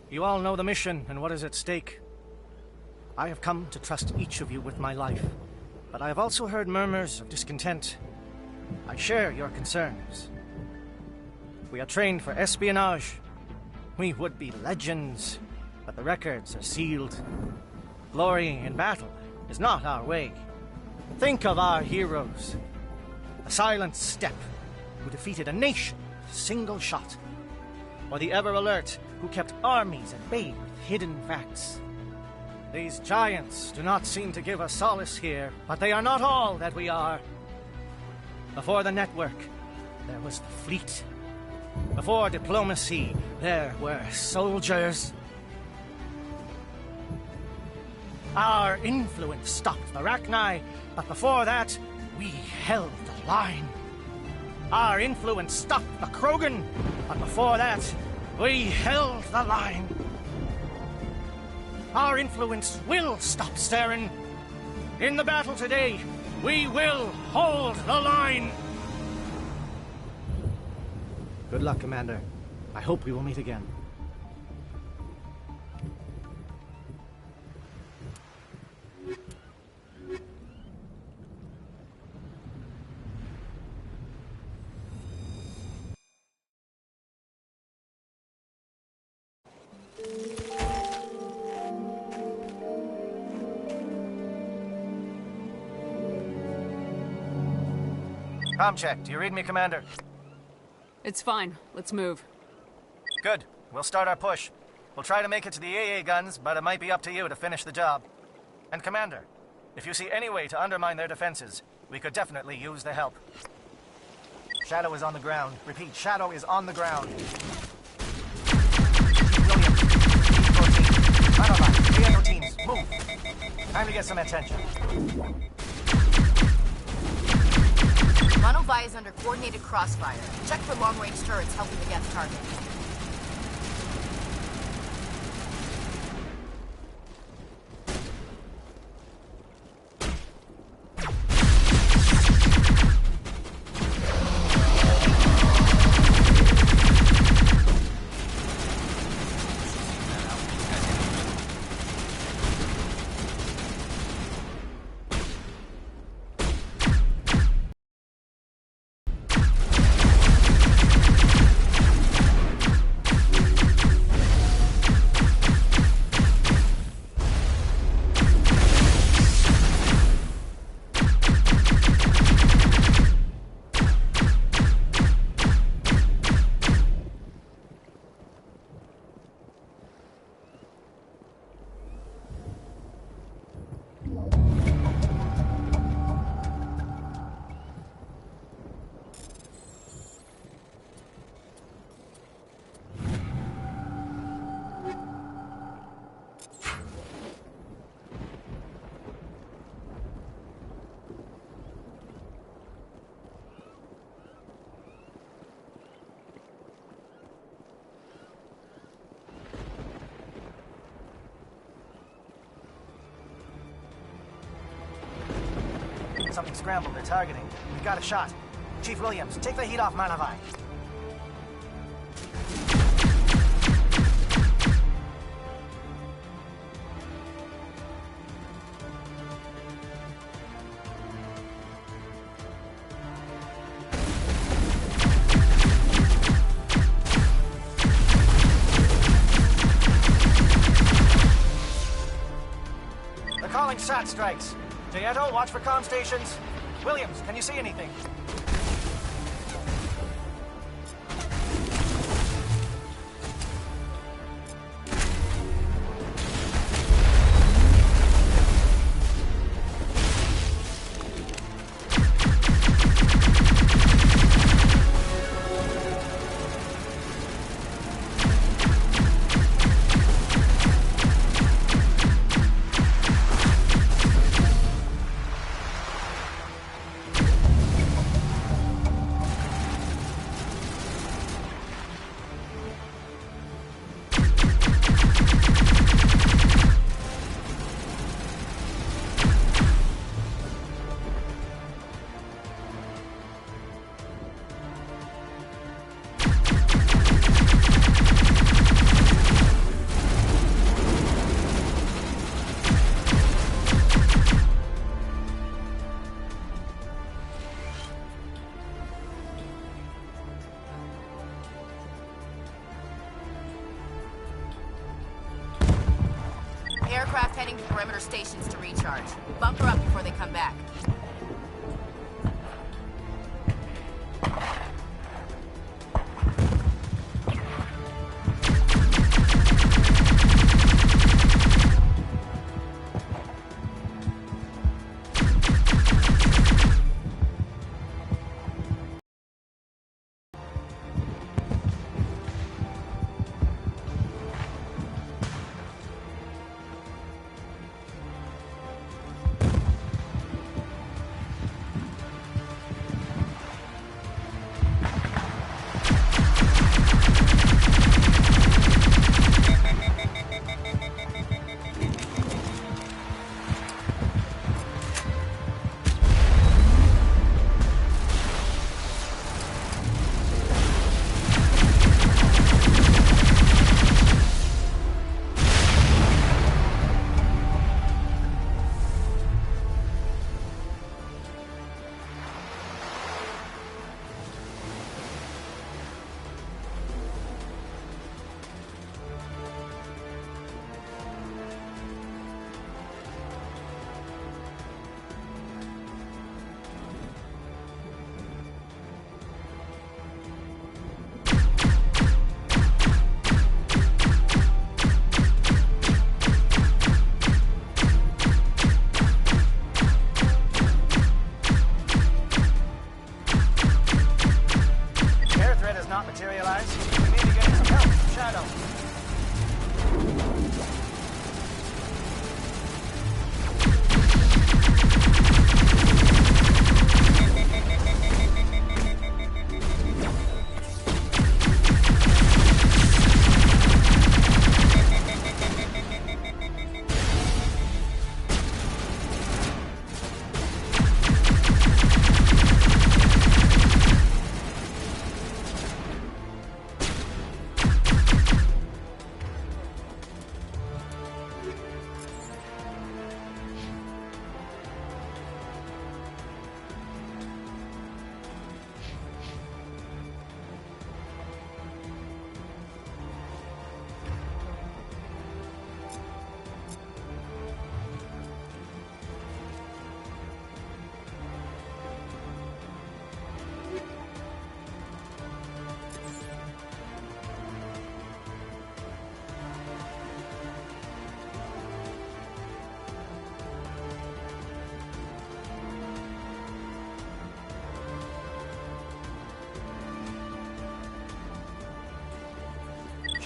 Speaker 20: You all know the mission and what is at stake. I have come to trust each of you with my life, but I have also heard murmurs of discontent. I share your concerns. We are trained for espionage. We would be legends, but the records are sealed. Glory in battle is not our way. Think of our heroes. The Silent Step, who defeated a nation with a single shot. Or the Ever Alert, who kept armies at bay with hidden facts. These giants do not seem to give us solace here, but they are not all that we are. Before the network, there was the fleet. Before diplomacy, there were soldiers. Our influence stopped the Rachni, but before that, we held the line. Our influence stopped the Krogan, but before that, we held the line. Our influence will stop Saren. In the battle today, we will hold the line. Good luck, Commander. I hope we will meet again. Comm check. Do you read me, Commander?
Speaker 2: It's fine. Let's move.
Speaker 20: Good. We'll start our push. We'll try to make it to the AA guns, but it might be up to you to finish the job. And Commander, if you see any way to undermine their defenses, we could definitely use the help. Shadow is on the ground. Repeat, Shadow is on the ground. William, teams, move. Time to get some attention.
Speaker 23: Monovai is under coordinated crossfire. Check for long-range turrets helping the Geth target.
Speaker 20: Something scrambled. They're targeting. We've got a shot. Chief Williams, take the heat off Monovai. They're calling SAT strikes. Jayeto, watch for comm stations. Williams, can you see anything?
Speaker 7: aircraft heading to perimeter stations to recharge. Bunker up before they come back.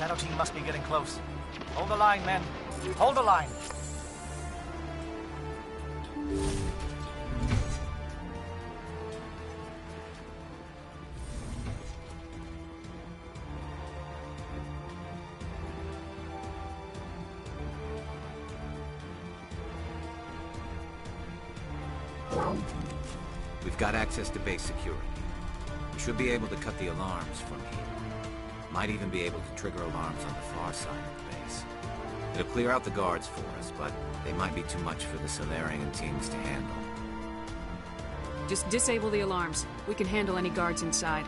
Speaker 20: Shadow team must be getting close. Hold the line, men. Hold the line.
Speaker 1: We've got access to base security. We should be able to cut the alarms from here. Might even be able to trigger alarms on the far side of the base. It'll clear out the guards for us, but they might be too much for the Salarian teams to handle.
Speaker 2: Just disable the alarms. We can handle any guards inside.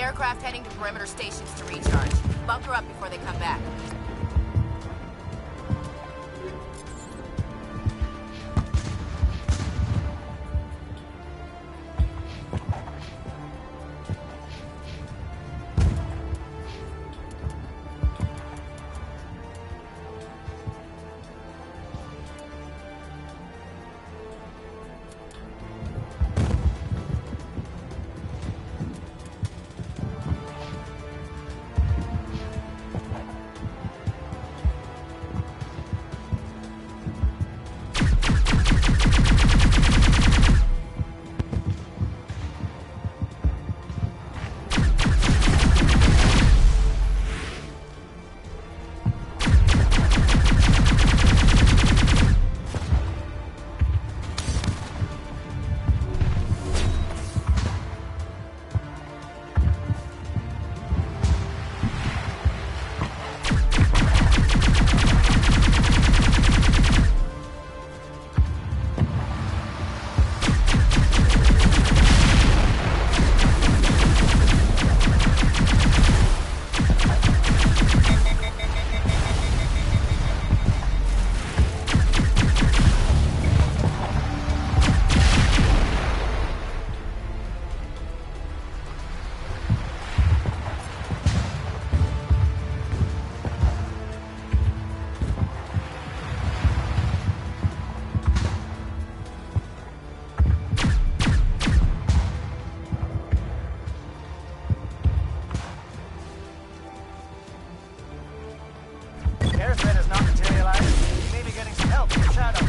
Speaker 7: Aircraft heading to perimeter stations to recharge. Bunker up before they come back.
Speaker 20: Air threat has not materialized. You may be getting some help from Shadow.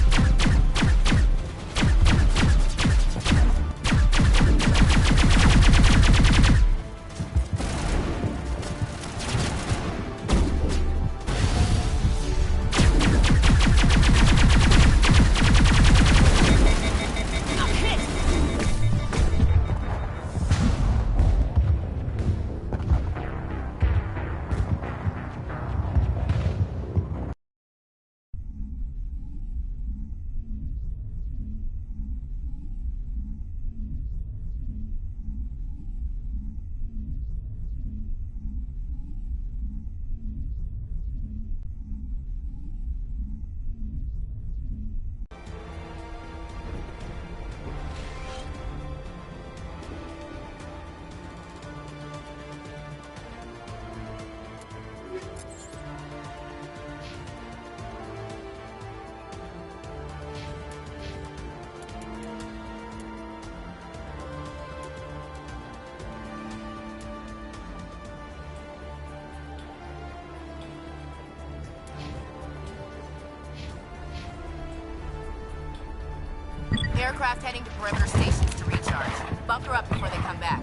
Speaker 7: Aircraft heading to perimeter stations to recharge. Bunker up before they come back.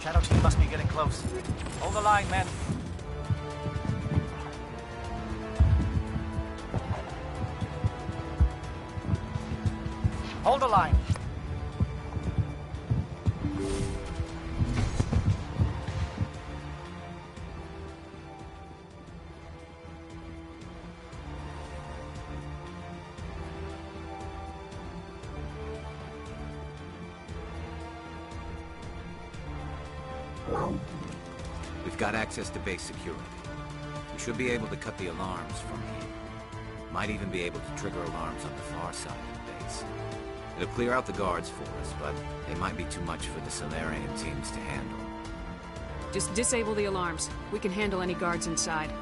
Speaker 20: Shadow team must be getting close. Hold the line, men. Hold the line.
Speaker 1: We've got access to base security. We should be able to cut the alarms from here. Might even be able to trigger alarms on the far side of the base. It'll clear out the guards for us, but they might be too much for the Salarian teams to handle.
Speaker 2: Just disable the alarms. We can handle any guards inside.